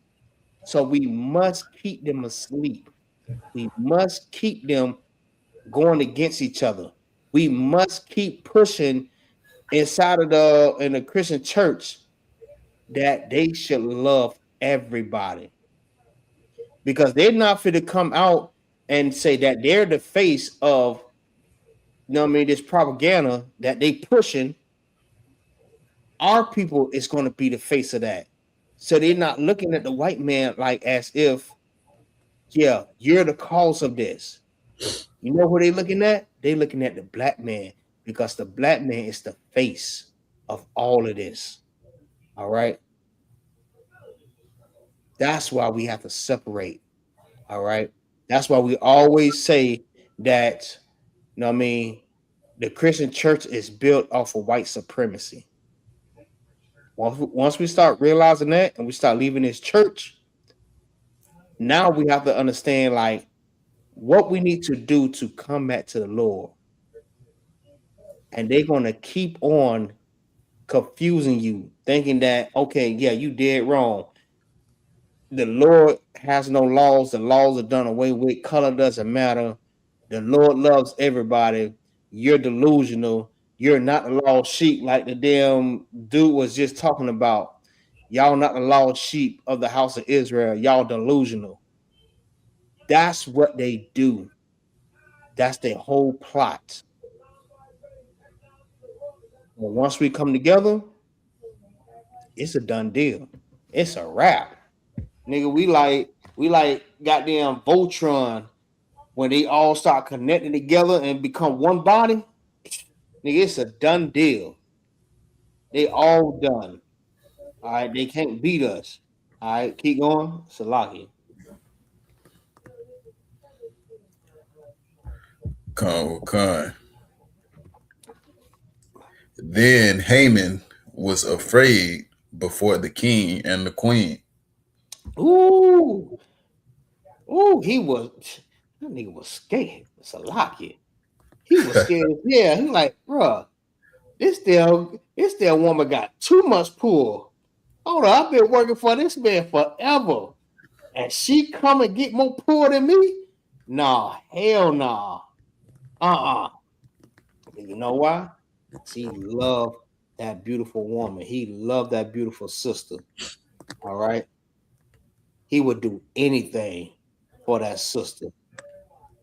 So we must keep them asleep. We must keep them going against each other. We must keep pushing inside of the Christian church that they should love everybody because they're not fit to come out and say that they're the face of, you know what I mean, this propaganda that they pushing. Our people is going to be the face of that. So they're not looking at the white man like as if, yeah, you're the cause of this. You know who they looking at? They looking at the black man because the black man is the face of all of this. All right. That's why we have to separate. All right. That's why we always say that, you know what I mean, the Christian church is built off of white supremacy. Once we start realizing that and we start leaving this church, now we have to understand like what we need to do to come back to the Lord. And they're going to keep on confusing you, thinking that, okay, yeah, you did wrong. The Lord has no laws. The laws are done away with. Color doesn't matter. The Lord loves everybody. You're delusional. You're not the lost sheep like the damn dude was just talking about. Y'all not the lost sheep of the house of Israel. Y'all delusional. That's what they do. That's their whole plot. But once we come together, it's a done deal. It's a wrap. Nigga, we like goddamn Voltron when they all start connecting together and become one body. Nigga, it's a done deal. They all done. All right, they can't beat us. All right, keep going. Salaki. Con. Then Haman was afraid before the king and the queen. Ooh, he was. That nigga was scared. Salaki. He was scared. Yeah, he like, bruh, this damn woman got too much pull. Hold on, I've been working for this man forever, and she come and get more pull than me? Nah, hell nah. You know why? He loved that beautiful woman. He loved that beautiful sister. All right. He would do anything for that sister,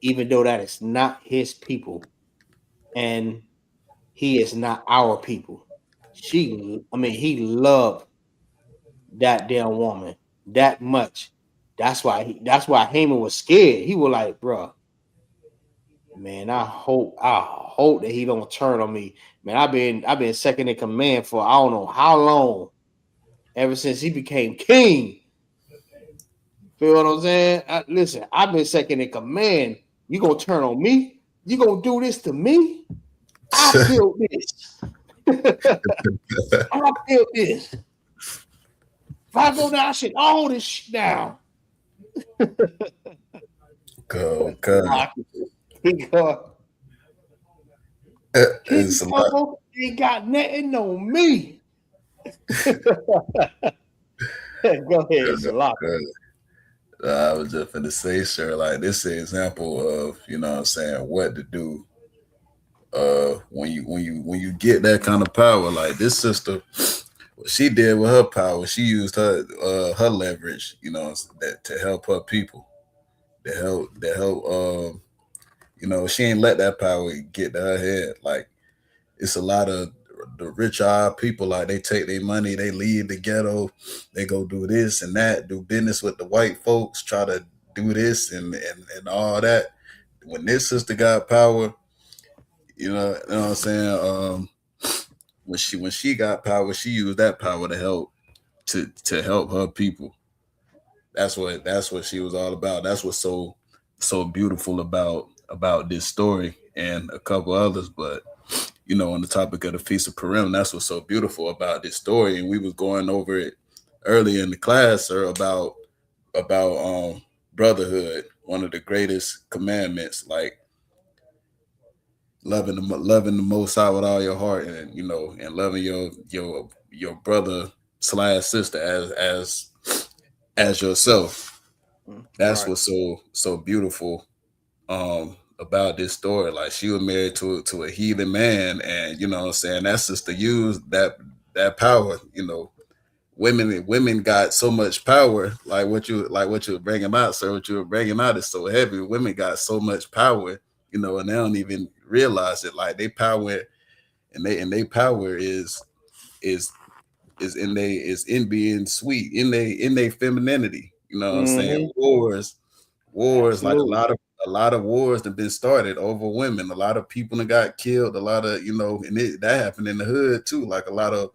even though that is not his people. And he is not our people. He loved that damn woman that much. That's why Haman was scared. He was like, bro, man, I hope that he don't turn on me. Man, I've been second in command for I don't know how long. Ever since he became king. Feel what I'm saying? Listen, I've been second in command. You gonna turn on me? You gonna do this to me? I built this. I built this. If I go down, I should all this shit down. Go. It's a lot. Ain't got nothing on me. Go ahead, Salak. I was just going to say, sure, like this is an example of, you know what I'm saying, what to do when you get that kind of power. Like this sister, what she did with her power, she used her leverage, you know, that to help her people. To help you know, she ain't let that power get to her head. Like it's a lot of the rich eye people, like they take their money, they leave the ghetto, they go do this and that, do business with the white folks, try to do this and all that. When this sister got power, you know what I'm saying? When she got power, she used that power to help her people. That's what she was all about. That's what's so beautiful about this story and a couple others. But you know, on the topic of the Feast of Purim, that's what's so beautiful about this story. And we was going over it earlier in the class, sir, about brotherhood, one of the greatest commandments, like loving the Most High with all your heart, and you know, and loving your brother / sister as yourself. That's what's so beautiful about this story. Like she was married to a heathen man, and you know what I'm saying, that sister used that power. You know, women got so much power, like what you were bringing out, sir. What you were bringing out is so heavy. Women got so much power, you know, and they don't even realize it. Like they power, and they power is in being sweet, in they femininity. You know what I'm saying? Wars, absolutely. Like a lot of wars have been started over women. A lot of people that got killed. A lot of, you know, and that happened in the hood too. Like a lot of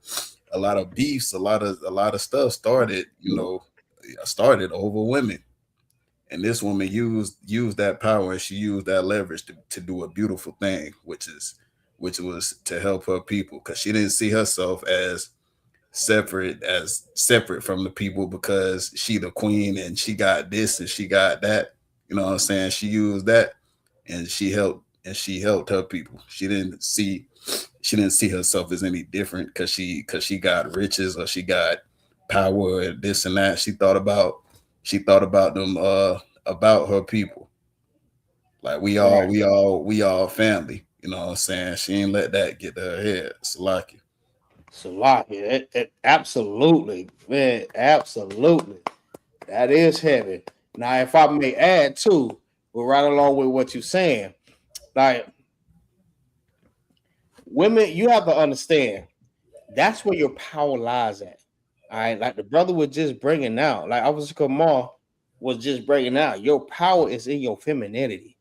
beefs, a lot of stuff started, you know, started over women. And this woman used that power, and she used that leverage to do a beautiful thing, which was to help her people, because she didn't see herself as separate from the people because she the queen and she got this and she got that. You know what I'm saying? She used that and she helped her people. She didn't see herself as any different because she got riches or she got power and this and that. She thought about them about her people. Like we all family. You know what I'm saying? She ain't let that get to her head. Salaki. Absolutely, man, absolutely. That is heavy. Now, if I may add too, we're right along with what you're saying. Like women, you have to understand that's where your power lies at. All right, like the brother was just bringing out, like Officer Kamal was just bringing out. Your power is in your femininity.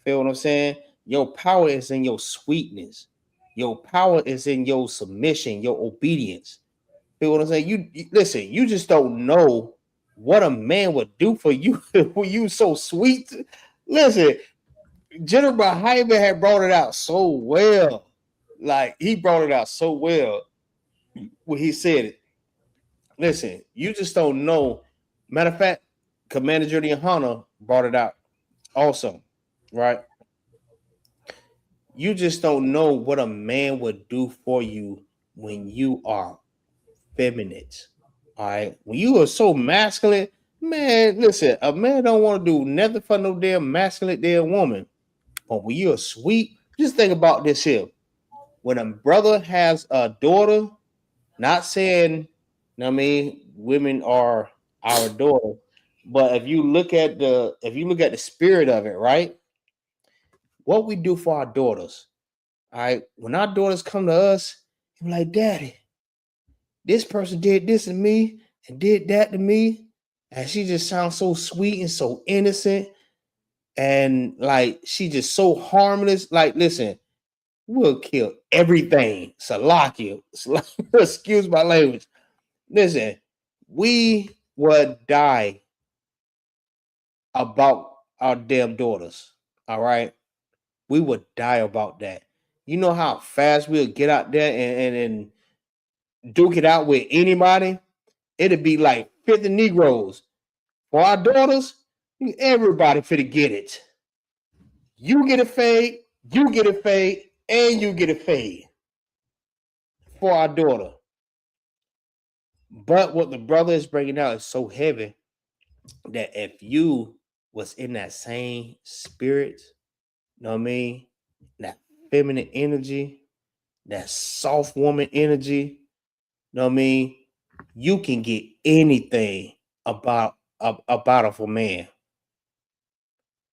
Feel what I'm saying? Your power is in your sweetness. Your power is in your submission, your obedience. Feel what I'm saying? You listen. You just don't know what a man would do for you when you so sweet. Listen, General Hyman had brought it out so well. Like he brought it out so well when he said it. Listen, you just don't know. Matter of fact, Commander Yahanna brought it out also, right? You just don't know what a man would do for you when you are feminine. All right. When you are so masculine, man, listen, a man don't want to do nothing for no damn masculine damn woman. But when you're sweet, just think about this here. When a brother has a daughter, not saying, I mean, women are our daughter, but if you look at the spirit of it, right? What we do for our daughters, all right? When our daughters come to us, you're like, Daddy, this person did this to me and did that to me. And she just sounds so sweet and so innocent. And like she just so harmless. Like, listen, we'll kill everything. Salakia. Excuse my language. Listen, we would die about our damn daughters. All right. We would die about that. You know how fast we'll get out there and duke it out with anybody? It'd be like 50 Negroes. For our daughters, everybody finna get it. You get a fade, you get a fade, and you get a fade for our daughter. But what the brother is bringing out is so heavy that if you was in that same spirit, you know what I mean? That feminine energy, that soft woman energy, you know what I mean? You can get anything about of a man.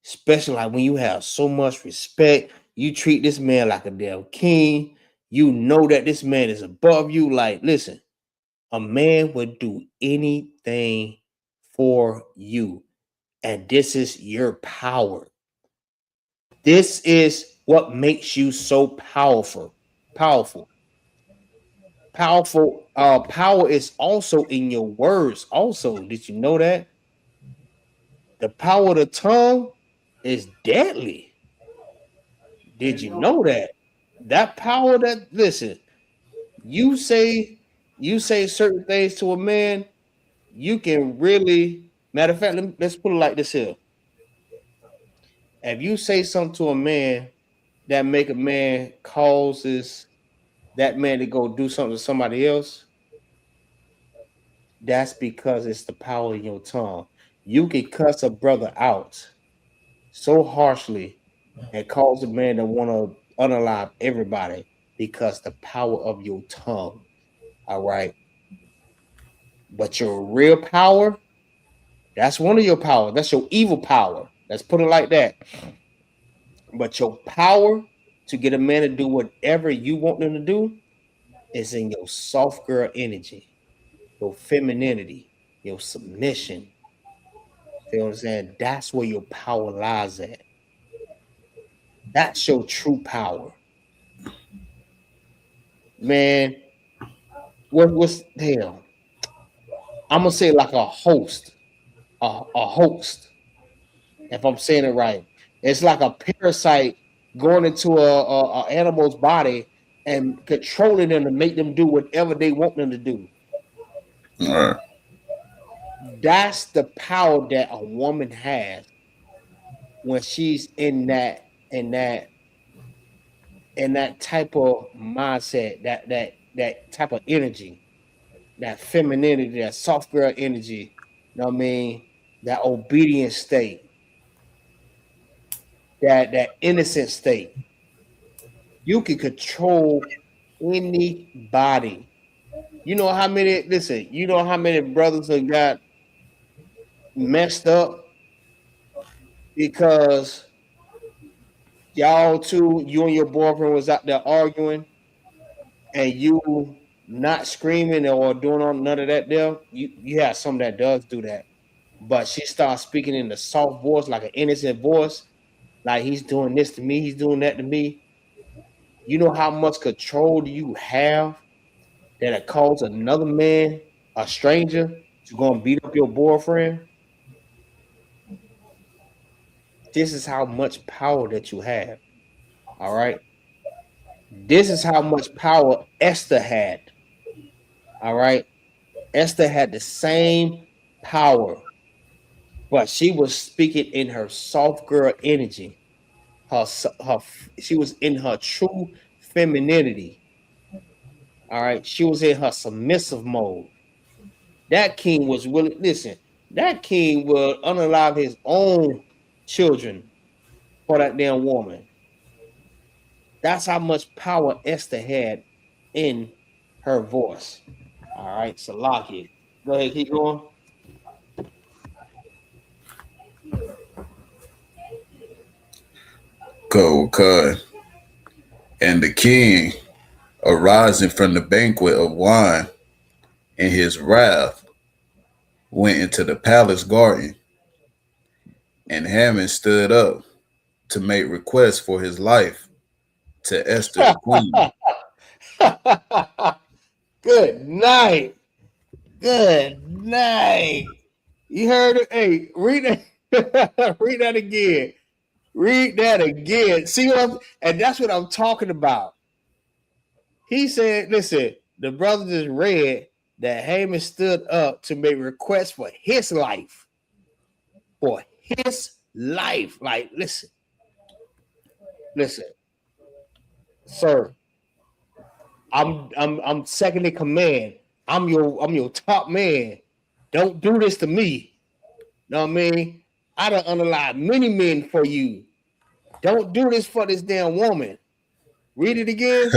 Especially like when you have so much respect, you treat this man like a damn king. You know that this man is above you. Like, listen, a man would do anything for you. And this is your power. This is what makes you so powerful. Powerful. Powerful. Power is also in your words. Also, did you know that? The power of the tongue is deadly. Did you know that? That power that listen, you say certain things to a man, you can really matter of fact, let's put it like this here. If you say something to a man that make a man causes that man to go do something to somebody else, that's because it's the power in your tongue. You can cuss a brother out so harshly and cause a man to want to unalive everybody because the power of your tongue. All right. But your real power, that's one of your power. That's your evil power. Let's put it like that. But your power to get a man to do whatever you want them to do is in your soft girl energy, your femininity, your submission. Feel what I'm saying? That's where your power lies at. That's your true power. Man, what's hell? I'm gonna say like a host, a host. If I'm saying it right, it's like a parasite going into a animal's body and controlling them to make them do whatever they want them to do. All right. That's the power that a woman has when she's in that type of mindset, that type of energy, that femininity, that soft girl energy. You know what I mean? That obedient state, that innocent state. You can control anybody. You know how many? Listen, you know how many brothers have got messed up because y'all two, you and your boyfriend was out there arguing, and you not screaming or doing none of that there. You have some that does do that, but she starts speaking in the soft voice, like an innocent voice, like he's doing this to me, he's doing that to me. You know how much control do you have that it calls another man, a stranger, to go and beat up your boyfriend? This is how much power that you have. All right. This is how much power Esther had. All right. Esther had the same power, but she was speaking in her soft girl energy. She was in her true femininity. All right. She was in her submissive mode. That king was willing. Listen, that king will unalive his own children for that damn woman. That's how much power Esther had in her voice. All right, Salaki. Go ahead, keep going. Go. And the king, arising from the banquet of wine in his wrath, went into the palace garden, and Haman stood up to make request for his life to Esther the queen. Good night. Good night. You heard it? Hey, read that. Read that again. Read that again. See what and that's what I'm talking about. He said, listen, the brother just read that Haman stood up to make requests for his life. For his life. Like, listen, sir. I'm second in command. I'm your top man. Don't do this to me. Know what I mean? I done unalive many men for you. Don't do this for this damn woman. Read it again.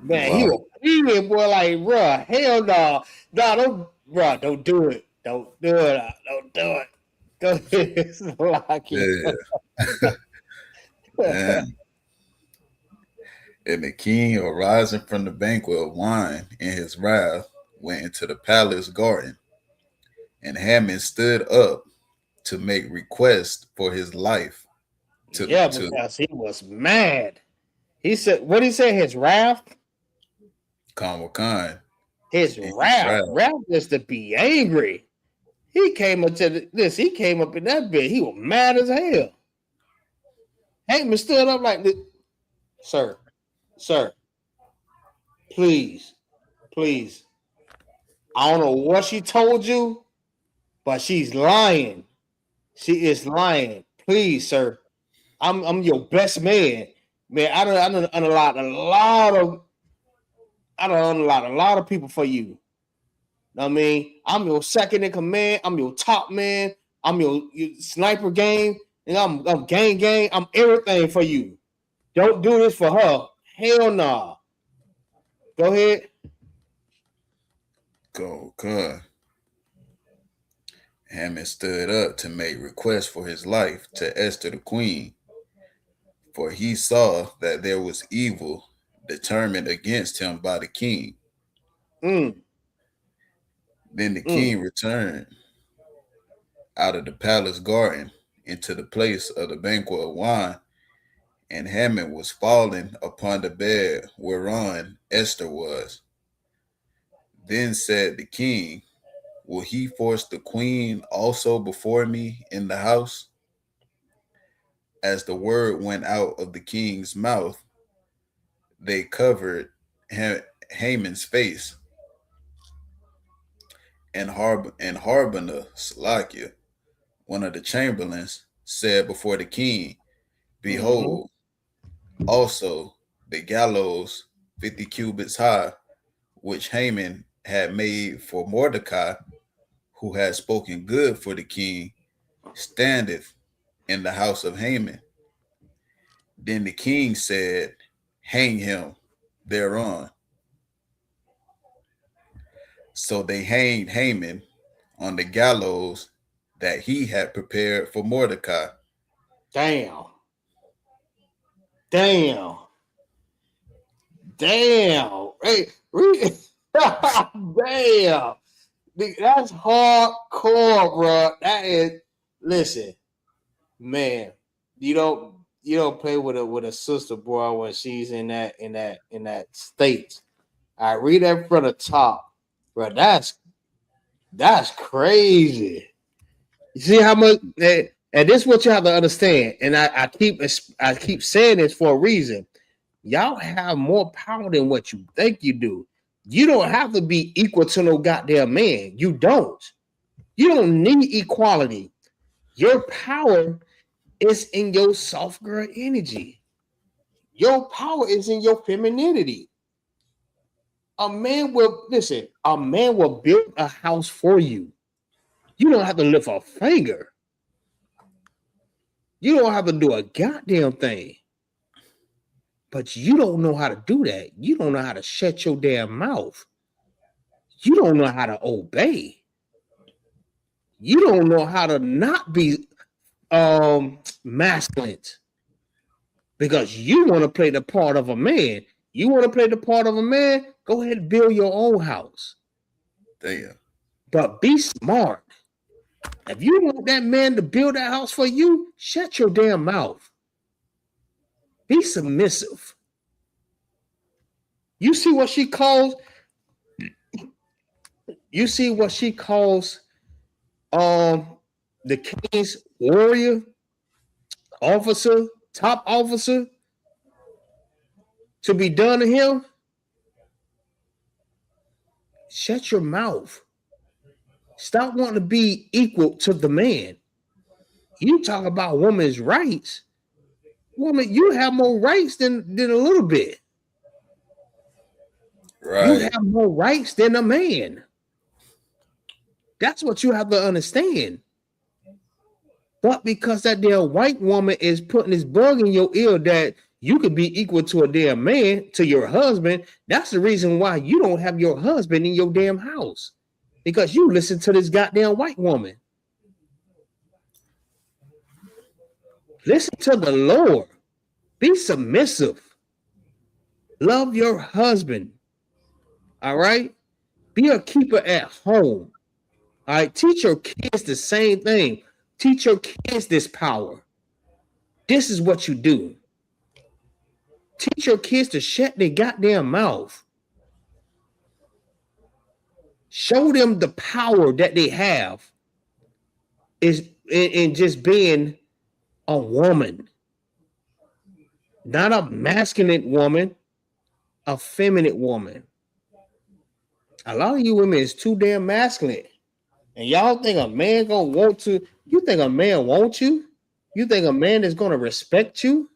Man, he Wow. was pleading, boy, like, bruh, hell no. No, don't do it. Don't do it. Don't do it. Go ahead. Lucky. Yeah. Man. And the king, arising from the banquet of wine in his wrath, went into the palace garden. And Haman stood up to make request for his life. Yeah, because he was mad. He said, what did he say? His wrath? Khan. His wrath. Wrath is to be angry. He came up to this. He came up in that bed. He was mad as hell. Haman stood up like, sir, please. I don't know what she told you, but she's lying. She is lying. Please, sir. I'm your best man. Man, I don't unlock a lot of people for you. Know what I mean? I'm your second in command. I'm your top man. I'm your sniper game. And I'm gang. I'm everything for you. Don't do this for her. Hell nah. Go ahead. Go. Haman stood up to make request for his life to Esther the queen, for he saw that there was evil determined against him by the king. Then the king returned out of the palace garden into the place of the banquet of wine, and Haman was fallen upon the bed whereon Esther was. Then said the king, will he force the queen also before me in the house? As the word went out of the king's mouth, they covered Haman's face. And Harbona, Salakia, one of the chamberlains, said before the king, behold, also the gallows 50 cubits high, which Haman had made for Mordecai, who had spoken good for the king, standeth in the house of Haman. Then the king said, hang him thereon. So they hanged Haman on the gallows that he had prepared for Mordecai. Damn. Hey, damn. That's hardcore, bro. That is. Listen, man. You don't play with a sister, boy, when she's in that state. I read that from the top, bro. That's crazy. You see how much, and this is what you have to understand. And I keep saying this for a reason. Y'all have more power than what you think you do. You don't have to be equal to no goddamn man. You don't. You don't need equality. Your power is in your soft girl energy. Your power is in your femininity. A man will build a house for you. You don't have to lift a finger. You don't have to do a goddamn thing. But you don't know how to do that. You don't know how to shut your damn mouth. You don't know how to obey. You don't know how to not be masculine. Because you want to play the part of a man. You want to play the part of a man? Go ahead and build your own house. Damn. But be smart. If you want that man to build that house for you, shut your damn mouth. Be submissive. You see what she calls the king's warrior officer, top officer, to be done to him? Shut your mouth. Stop wanting to be equal to the man. You talk about women's rights. Woman, you have more rights than a little bit. Right. You have more rights than a man. That's what you have to understand. But because that damn white woman is putting this bug in your ear that you could be equal to a damn man, to your husband, that's the reason why you don't have your husband in your damn house. Because you listen to this goddamn white woman. Listen to the Lord. Be submissive. Love your husband. All right? Be a keeper at home. All right? Teach your kids the same thing. Teach your kids this power. This is what you do. Teach your kids to shut their goddamn mouth. Show them the power that they have is in just being a woman. Not a masculine woman, a feminine woman. A lot of you women is too damn masculine. And y'all think a man gonna want to, you think a man wants you? You think a man is gonna respect you?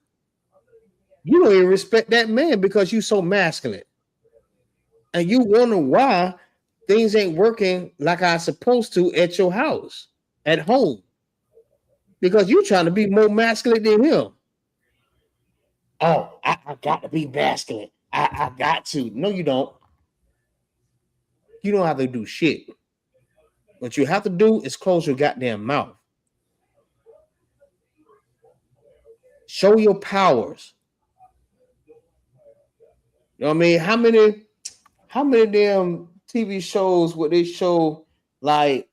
You don't even respect that man because you so masculine. And you wonder why things ain't working like I supposed to at your house, at home. Because you're trying to be more masculine than him. Oh, I got to be masculine. I got to. No, you don't. You don't have to do shit. What you have to do is close your goddamn mouth. Show your powers. You know what I mean? How many damn TV shows would they show like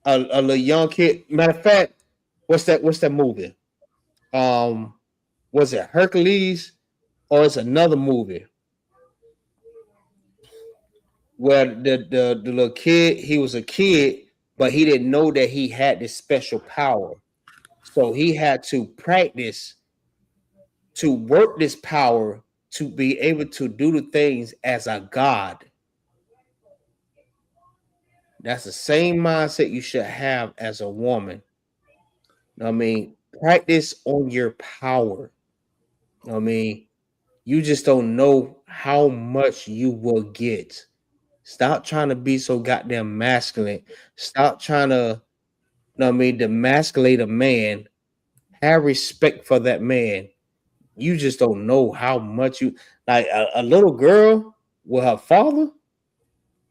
a little young kid? Matter of fact, what's that movie? Was it Hercules or it's another movie where the little kid, he was a kid, but he didn't know that he had this special power. So he had to practice to work this power to be able to do the things as a god. That's the same mindset you should have as a woman. You know what I mean? Practice on your power. You know what I mean? You just don't know how much you will get. Stop trying to be so goddamn masculine. Stop trying to, you know what I mean, demasculate a man. Have respect for that man. You just don't know how much you like a little girl with her father.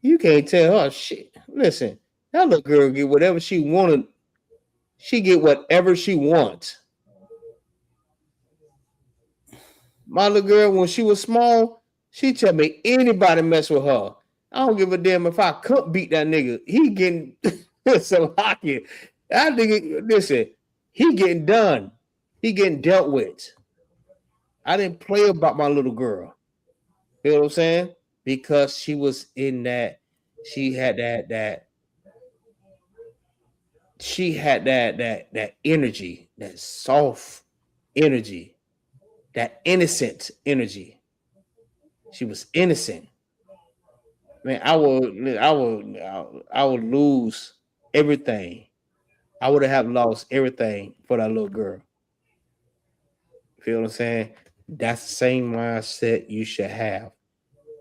You can't tell her shit. Listen, That little girl get whatever she wanted. She get whatever she wants. My little girl, when she was small, she tell me anybody mess with her. I don't give a damn if I couldn't beat that nigga. He getting so hockey. That nigga, listen, he getting done. He getting dealt with. I didn't play about my little girl. You know what I'm saying? Because she was in that, she had that energy, that soft energy, that innocent energy. She was innocent. Man, I would lose everything. I would have lost everything for that little girl. Feel what I'm saying? That's the same mindset you should have.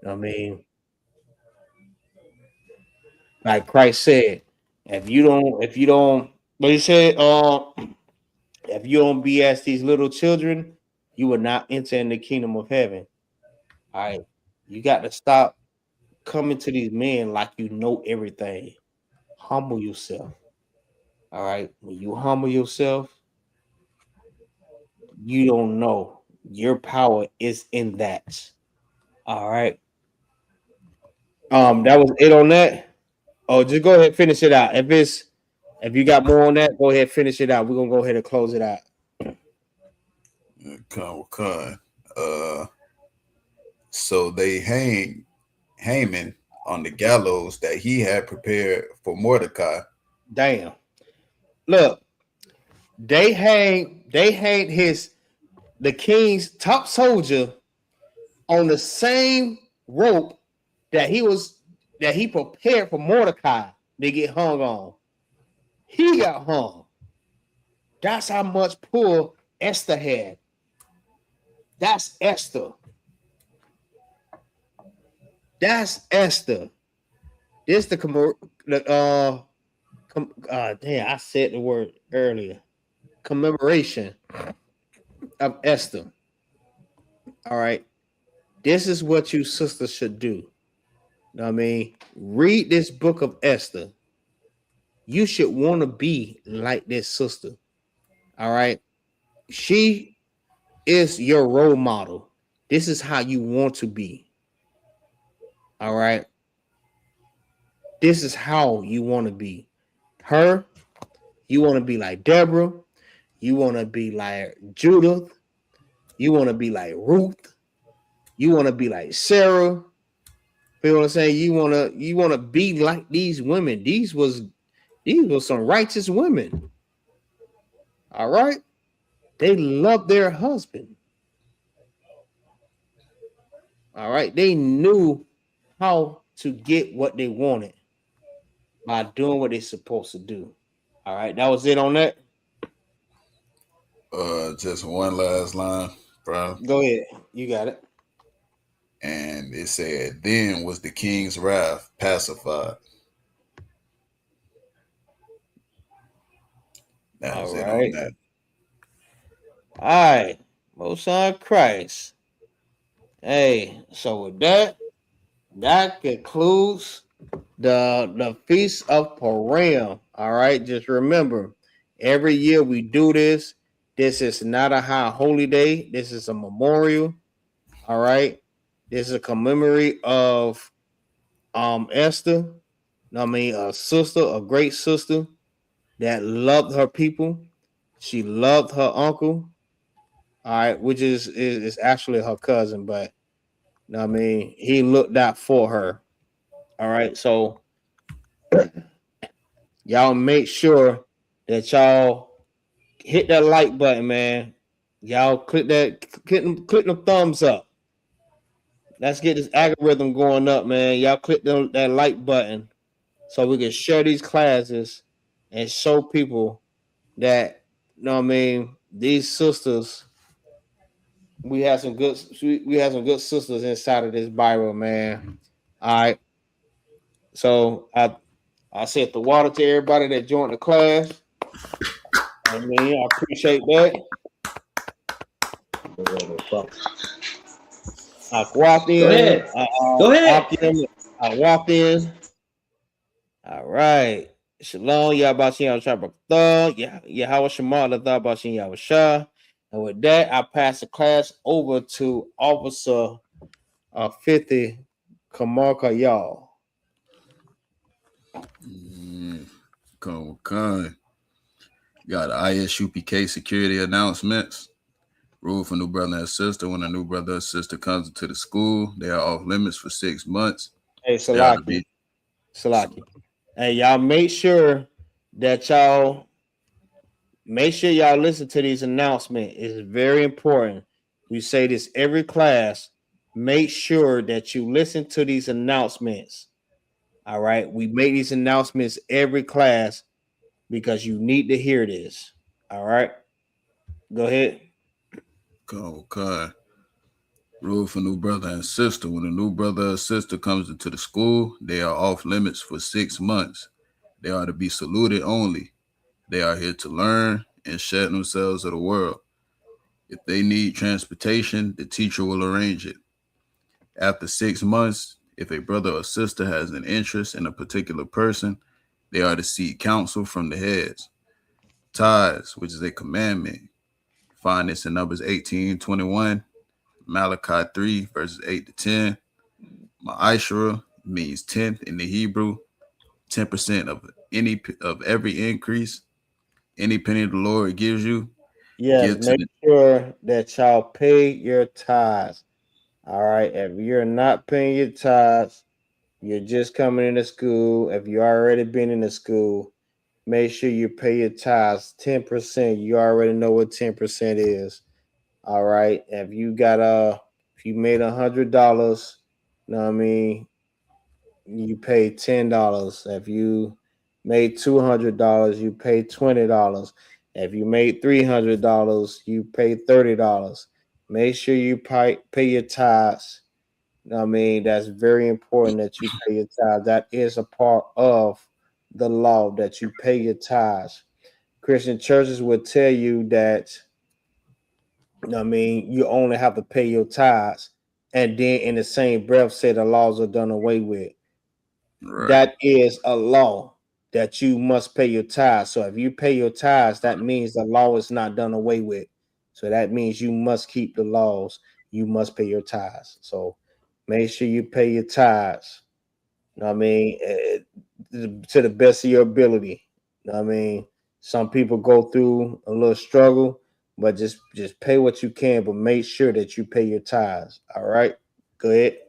I mean, like Christ said, if you don't, what he said, if you don't be as these little children, you will not enter in the kingdom of heaven. All right, you got to stop coming to these men like you know everything. Humble yourself. All right, when you humble yourself, you don't know your power is in that. All right. That was it on that. Oh, just go ahead and finish it out. If you got more on that, go ahead and finish it out. We're gonna go ahead and close it out. So they hang Haman on the gallows that he had prepared for Mordecai. Damn. Look, they hang the king's top soldier on the same rope that he prepared for Mordecai to get hung on. He got hung. That's how much pull Esther had. That's Esther. That's Esther. This the damn, I said the word earlier. Commemoration of Esther. All right. This is what you sisters should do. You know what I mean? Read this book of Esther. You should want to be like this sister. All right. She is your role model. This is how you want to be. All right. This is how you want to be. Her, you want to be like Deborah. You want to be like Judith. You want to be like Ruth. You want to be like Sarah. Feel what I'm saying? You want to be like these women. These was some righteous women. All right. They loved their husband. All right. They knew how to get what they wanted by doing what they're supposed to do. All right. That was it on that. Just one last line, bro. Go ahead. You got it. And it said, then was the king's wrath pacified. That was it on that. All right. Most High Christ. Hey, so with that concludes the Feast of Purim. All right. Just remember, every year we do this. This is not a high holy day. This is a memorial. All right. This is a commemorate of Esther. I mean, a sister, a great sister that loved her people. She loved her uncle. All right, which is actually her cousin, but I mean, he looked out for her. All right, so y'all make sure that y'all hit that like button, man. Y'all click the thumbs up. Let's get this algorithm going up, man. Y'all click that like button so we can share these classes and show people that, you know what I mean, these sisters, we have some good sisters inside of this Bible, man. All right. So I said the water to everybody that joined the class. I mean, I appreciate that. I walked in. Go ahead. I walked in. All right. Shalom, Yahbashin Yahshua, Yahweh Shema, Lathabashin Yahweh. And with that, I pass the class over to Officer 50 Kamarka Y'all. Con. Got Isupk security announcements. Rule for new brother and sister. When a new brother or sister comes into the school, they are off limits for 6 months. Hey, Salaki. Hey, y'all make sure y'all listen to these announcements. It's very important. We say this every class. Make sure that you listen to these announcements. All right. We make these announcements every class because you need to hear this. All right. Go ahead. Okay. Rule for new brother and sister. When a new brother or sister comes into the school, they are off limits for 6 months. They are to be saluted only. They are here to learn and shed themselves of the world. If they need transportation, the teacher will arrange it. After 6 months, if a brother or sister has an interest in a particular person, they are to seek counsel from the heads. Tithes, which is a commandment. Find this in Numbers 18:21, Malachi 3, verses 8 to 10. Ma'ashra means 10th in the Hebrew, 10% of every increase. Any penny the Lord gives you, yes, make sure that y'all pay your tithes. All right. If you're not paying your tithes, you're just coming into school. If you already been in the school, make sure you pay your tithes 10%. You already know what 10% is. All right. If you made $100, you know what I mean, you pay $10. If you made $200, you pay $20. If you made $300, you pay $30. Make sure you pay your tithes. You know what I mean, that's very important that you pay your tithes. That is a part of the law that you pay your tithes. Christian churches will tell you that, you know what I mean, you only have to pay your tithes, and then in the same breath say the laws are done away with. Right. That is a law that you must pay your tithes. So if you pay your tithes, that means the law is not done away with. So that means you must keep the laws. You must pay your tithes. So make sure you pay your tithes. You know what I mean? To the best of your ability. You know what I mean? Some people go through a little struggle, but just pay what you can, but make sure that you pay your tithes. All right? Go ahead.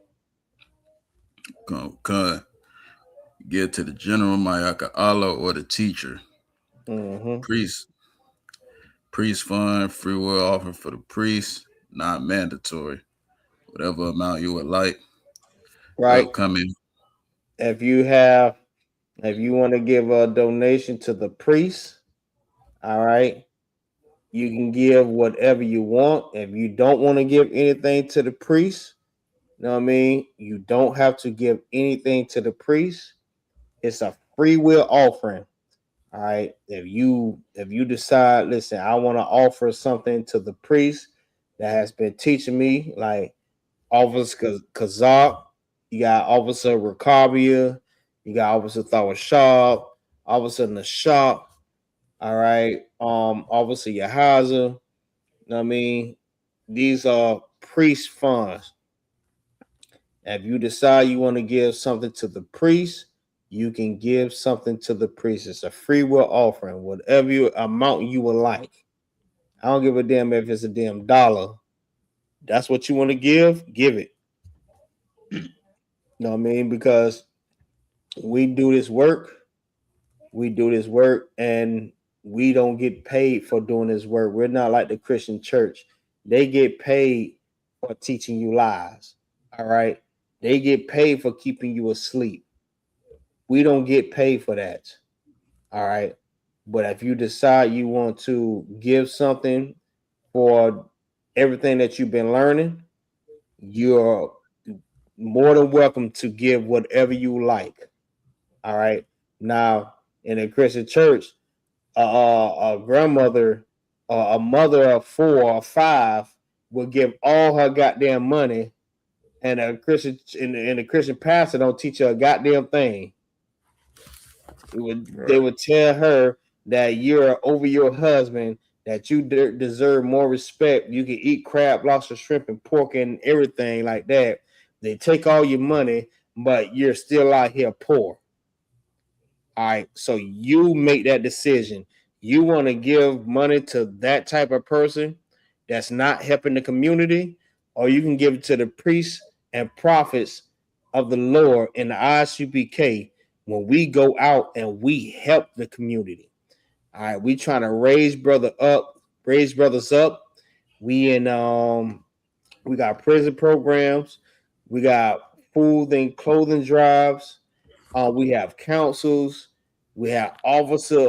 Okay. Get to the general Mayaka Allah or the teacher. Mm-hmm. Priest fund, free will offering for the priest, not mandatory. Whatever amount you would like. Right. Upcoming. If you want to give a donation to the priest, all right, you can give whatever you want. If you don't want to give anything to the priest, you know what I mean? You don't have to give anything to the priest. It's a free will offering. All right. If you decide, listen, I want to offer something to the priest that has been teaching me, like Officer Kazak, you got Officer Rakabia, you got Officer Thawashab, Officer Nashab, all right, Officer Yahaza. You know what I mean? These are priest funds. If you decide you want to give something to the priest, you can give something to the priest. It's a free will offering, whatever amount you would like. I don't give a damn if it's a damn dollar. That's what you want to give it. You know what I mean? Because we do this work, and we don't get paid for doing this work. We're not like the Christian church. They get paid for teaching you lies. All right. They get paid for keeping you asleep. We don't get paid for that. All right. But if you decide you want to give something for everything that you've been learning, you're more than welcome to give whatever you like. All right. Now, in a Christian church, a grandmother, a mother of 4 or 5 will give all her goddamn money, and a Christian and a Christian pastor don't teach her a goddamn thing. They would tell her that you're over your husband, that you deserve more respect. You can eat crab, lobster, shrimp, and pork and everything like that. They take all your money, but you're still out here poor. All right, so you make that decision. You want to give money to that type of person that's not helping the community, or you can give it to the priests and prophets of the Lord in the Isupk when we go out and we help the community. All right, we trying to raise brothers up. We we got prison programs, we got food and clothing drives. We have councils, we have officer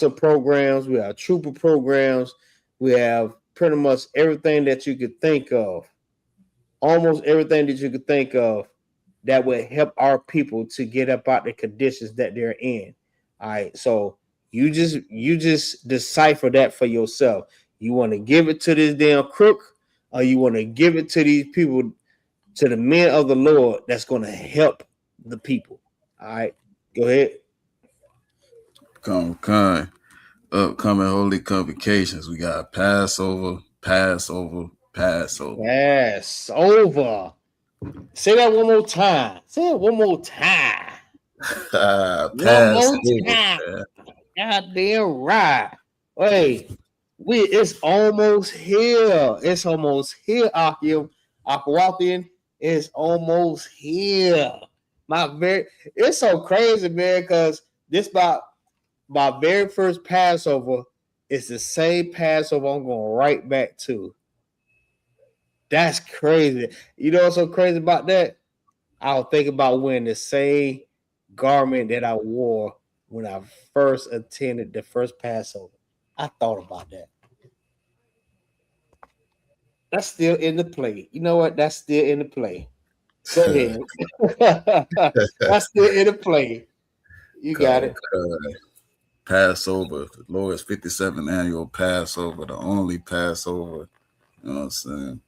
programs, we have trooper programs, we have pretty much everything that you could think of. Almost everything that you could think of that would help our people to get up out the conditions that they're in. All right, so you just decipher that for yourself. You want to give it to this damn crook, or you want to give it to these people, to the men of the Lord that's going to help the people. All right, go ahead. Upcoming holy convocations. We got Passover. Passover. Say that one more time. One more time. Goddamn right. Hey, it's almost here. It's almost here, Aquathian. It's almost here. It's so crazy, man, because this about my very first Passover is the same Passover I'm going right back to. That's crazy. You know what's so crazy about that? I'll think about wearing the same garment that I wore when I first attended the first Passover. I thought about that. That's still in the play. You know what? That's still in the play. Go ahead. That's still in the play. You got it. Passover, the Lord's 57th annual Passover, the only Passover, you know what I'm saying,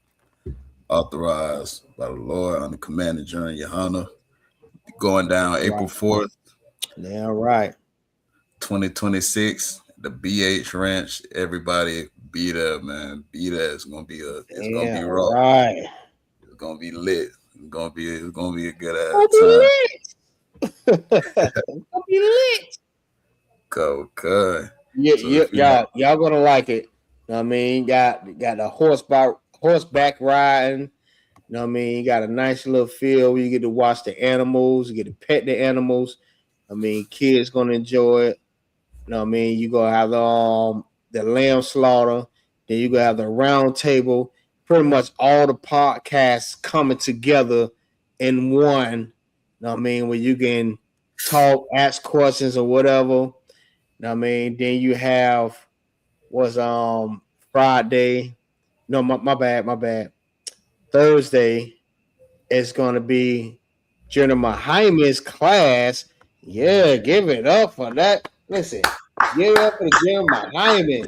authorized by the Lord on the command of General Yahanna, going down April 4th. Yeah, right. 2026, the BH Ranch. Everybody be there, man. Be there. It's gonna be raw. Right. It's gonna be lit. It's gonna be a good ass time. It's gonna be lit. Okay. Yeah, y'all gonna like it. You know what I mean? Got the horseback riding. You know what I mean? You got a nice little field where you get to watch the animals, you get to pet the animals. I mean, kids gonna enjoy it. You know what I mean? You gonna have the lamb slaughter, then you gonna have the round table. Pretty much all the podcasts coming together in one. You know what I mean? Where you can talk, ask questions or whatever. You know what I mean? Then you have Friday. No, my bad. Thursday is gonna be General Hyman's class. Yeah, give it up for that. Listen, give it up for General Hyman.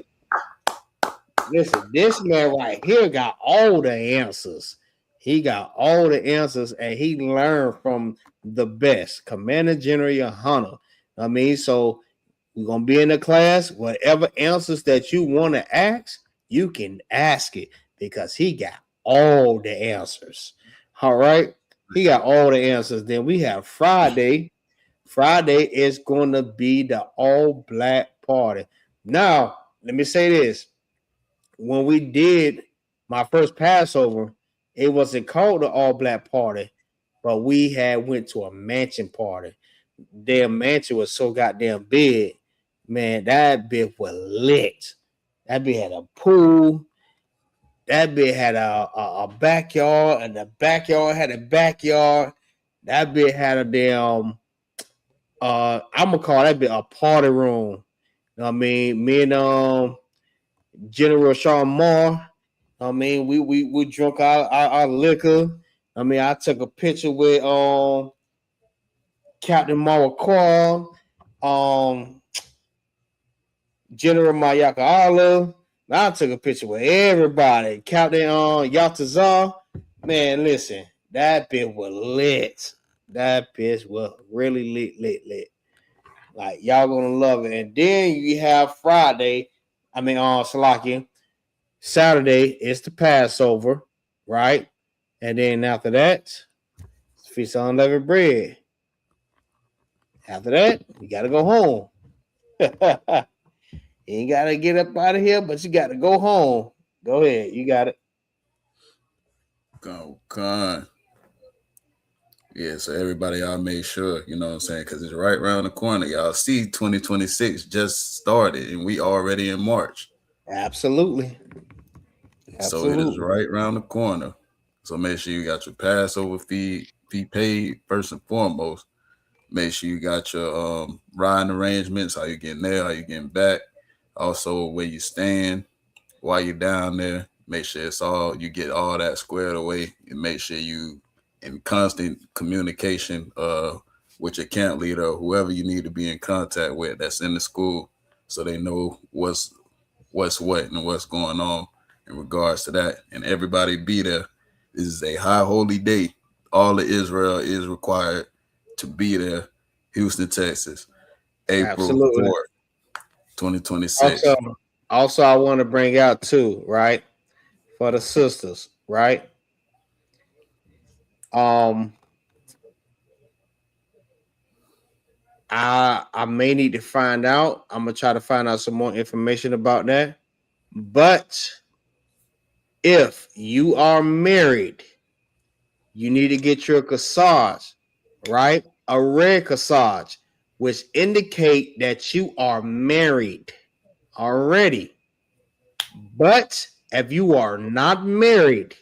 Listen, this man right here got all the answers. He got all the answers, and he learned from the best, Commander General Yahanna. I mean, so we're gonna be in the class. Whatever answers that you want to ask, you can ask it because he got all the answers. All right, he got all the answers. Then we have Friday. Friday is going to be the all black party. Now, let me say this. When we did my first Passover, it wasn't called the all black party, but we had went to a mansion party. Their mansion was so goddamn big, man. That bit was lit. That bit had a pool. That bit had a backyard, and the backyard had a backyard. That bit had a damn. I'm gonna call that bit a party room. You know what I mean? Me and General Sean Moore. I mean, we drunk our liquor. I mean, I took a picture with Captain Mawakwa, General Mayaka. I took a picture with everybody. Captain Yatazar. Man, listen, that bit was lit. That bitch was really lit. Like y'all gonna love it. And then you have Friday. I mean, Salakia. Saturday is the Passover, right? And then after that, it's Feast of Unleavened Bread. After that, you gotta go home. You ain't gotta get up out of here, but you gotta go home. Go ahead, you got it. Go, con. Yeah, so everybody, y'all made sure, you know what I'm saying, because it's right around the corner. Y'all see 2026 just started, and we already in March. Absolutely. So it is right around the corner. So make sure you got your Passover fee paid first and foremost. Make sure you got your riding arrangements, how you getting there, how you getting back. Also, where you staying while you're down there. Make sure you get all that squared away, and make sure you in constant communication with your camp leader or whoever you need to be in contact with that's in the school, so they know what's what and what's going on in regards to that. And everybody be there. This is a high holy day. All of Israel is required to be there. Houston, Texas, April 4th, 2026. Also, I want to bring out too, right? For the sisters, right? I may need to find out. I'm gonna try to find out some more information about that. But if you are married, you need to get your corsage, right? A red corsage, which indicate that you are married already. But if you are not married,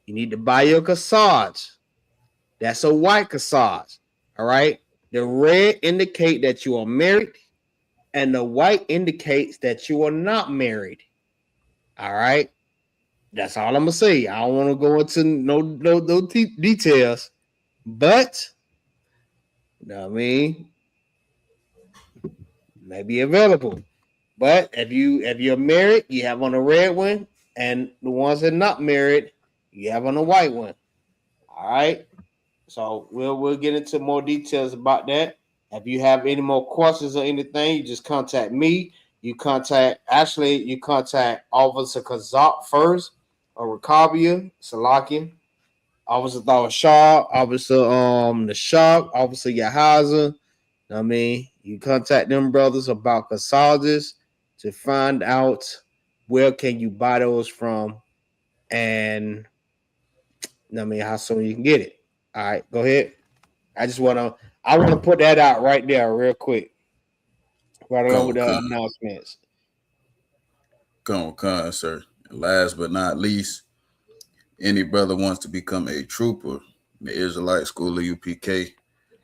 you need to buy your corsage. That's a white corsage. All right. The red indicate that you are married, and the white indicates that you are not married. All right. That's all I'm gonna say. I don't want to go into no details, but you know what I mean, may be available. But if you're married, you have on a red one, and the ones that are not married, you have on a white one. All right. So we'll get into more details about that. If you have any more questions or anything, you just contact me. You contact Officer Kazak first, or Rakabia, Salakia, Officer Thawashar, Officer the Shark, Officer Yahanna. I mean, you contact them brothers about cassages to find out where can you buy those from, and I mean how soon you can get it. All right, go ahead. I want to put that out right there real quick. Right along with the announcements. Come on, sir. Last but not least, any brother wants to become a trooper in the Israelite School of UPK,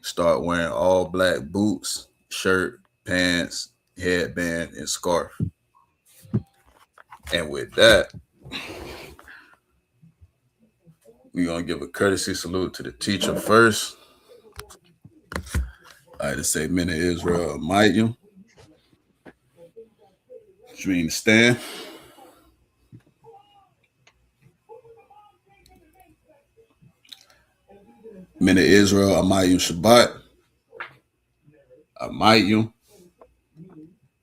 start wearing all black boots, shirt, pants, headband, and scarf. And with that, we're going to give a courtesy salute to the teacher first. I like to say, men of Israel, might you. Dream stand. Men of Israel, Amayim Shabbat, Amayim,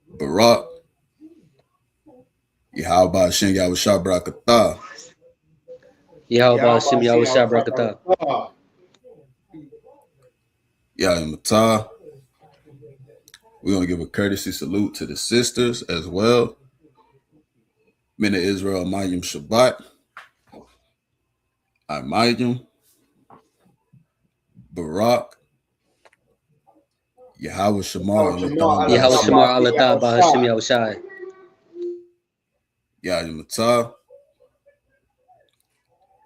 Barak, Yahweh Hashem Yahushua Barakatah. Yahweh Hashem Yahushua Barakatah. Yahamatah. We're going to give a courtesy salute to the sisters as well. Men of Israel, Amayim Shabbat, Amayim, Barak, Yahweh Shamar, Yahweh Shamar Alatah Bahashim Yahushai. Yahamatah.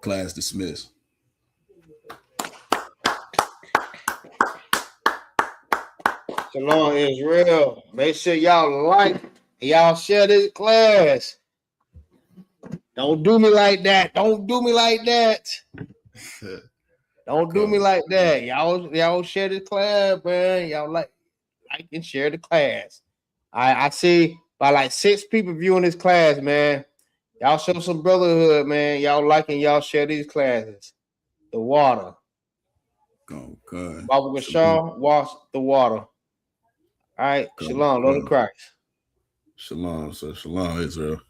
Class dismissed. Shalom Israel. Make sure y'all like and y'all share this class. Don't do me like that. Don't do me like that. Don't do me like that. Y'all share this class, man. Y'all like and share the class. I see by like 6 people viewing this class, man. Y'all show some brotherhood, man. Y'all like and y'all share these classes. The water. Okay. Baba Shaw, wash the water. All right. Shalom, Lord of Christ. Shalom, so shalom, Israel.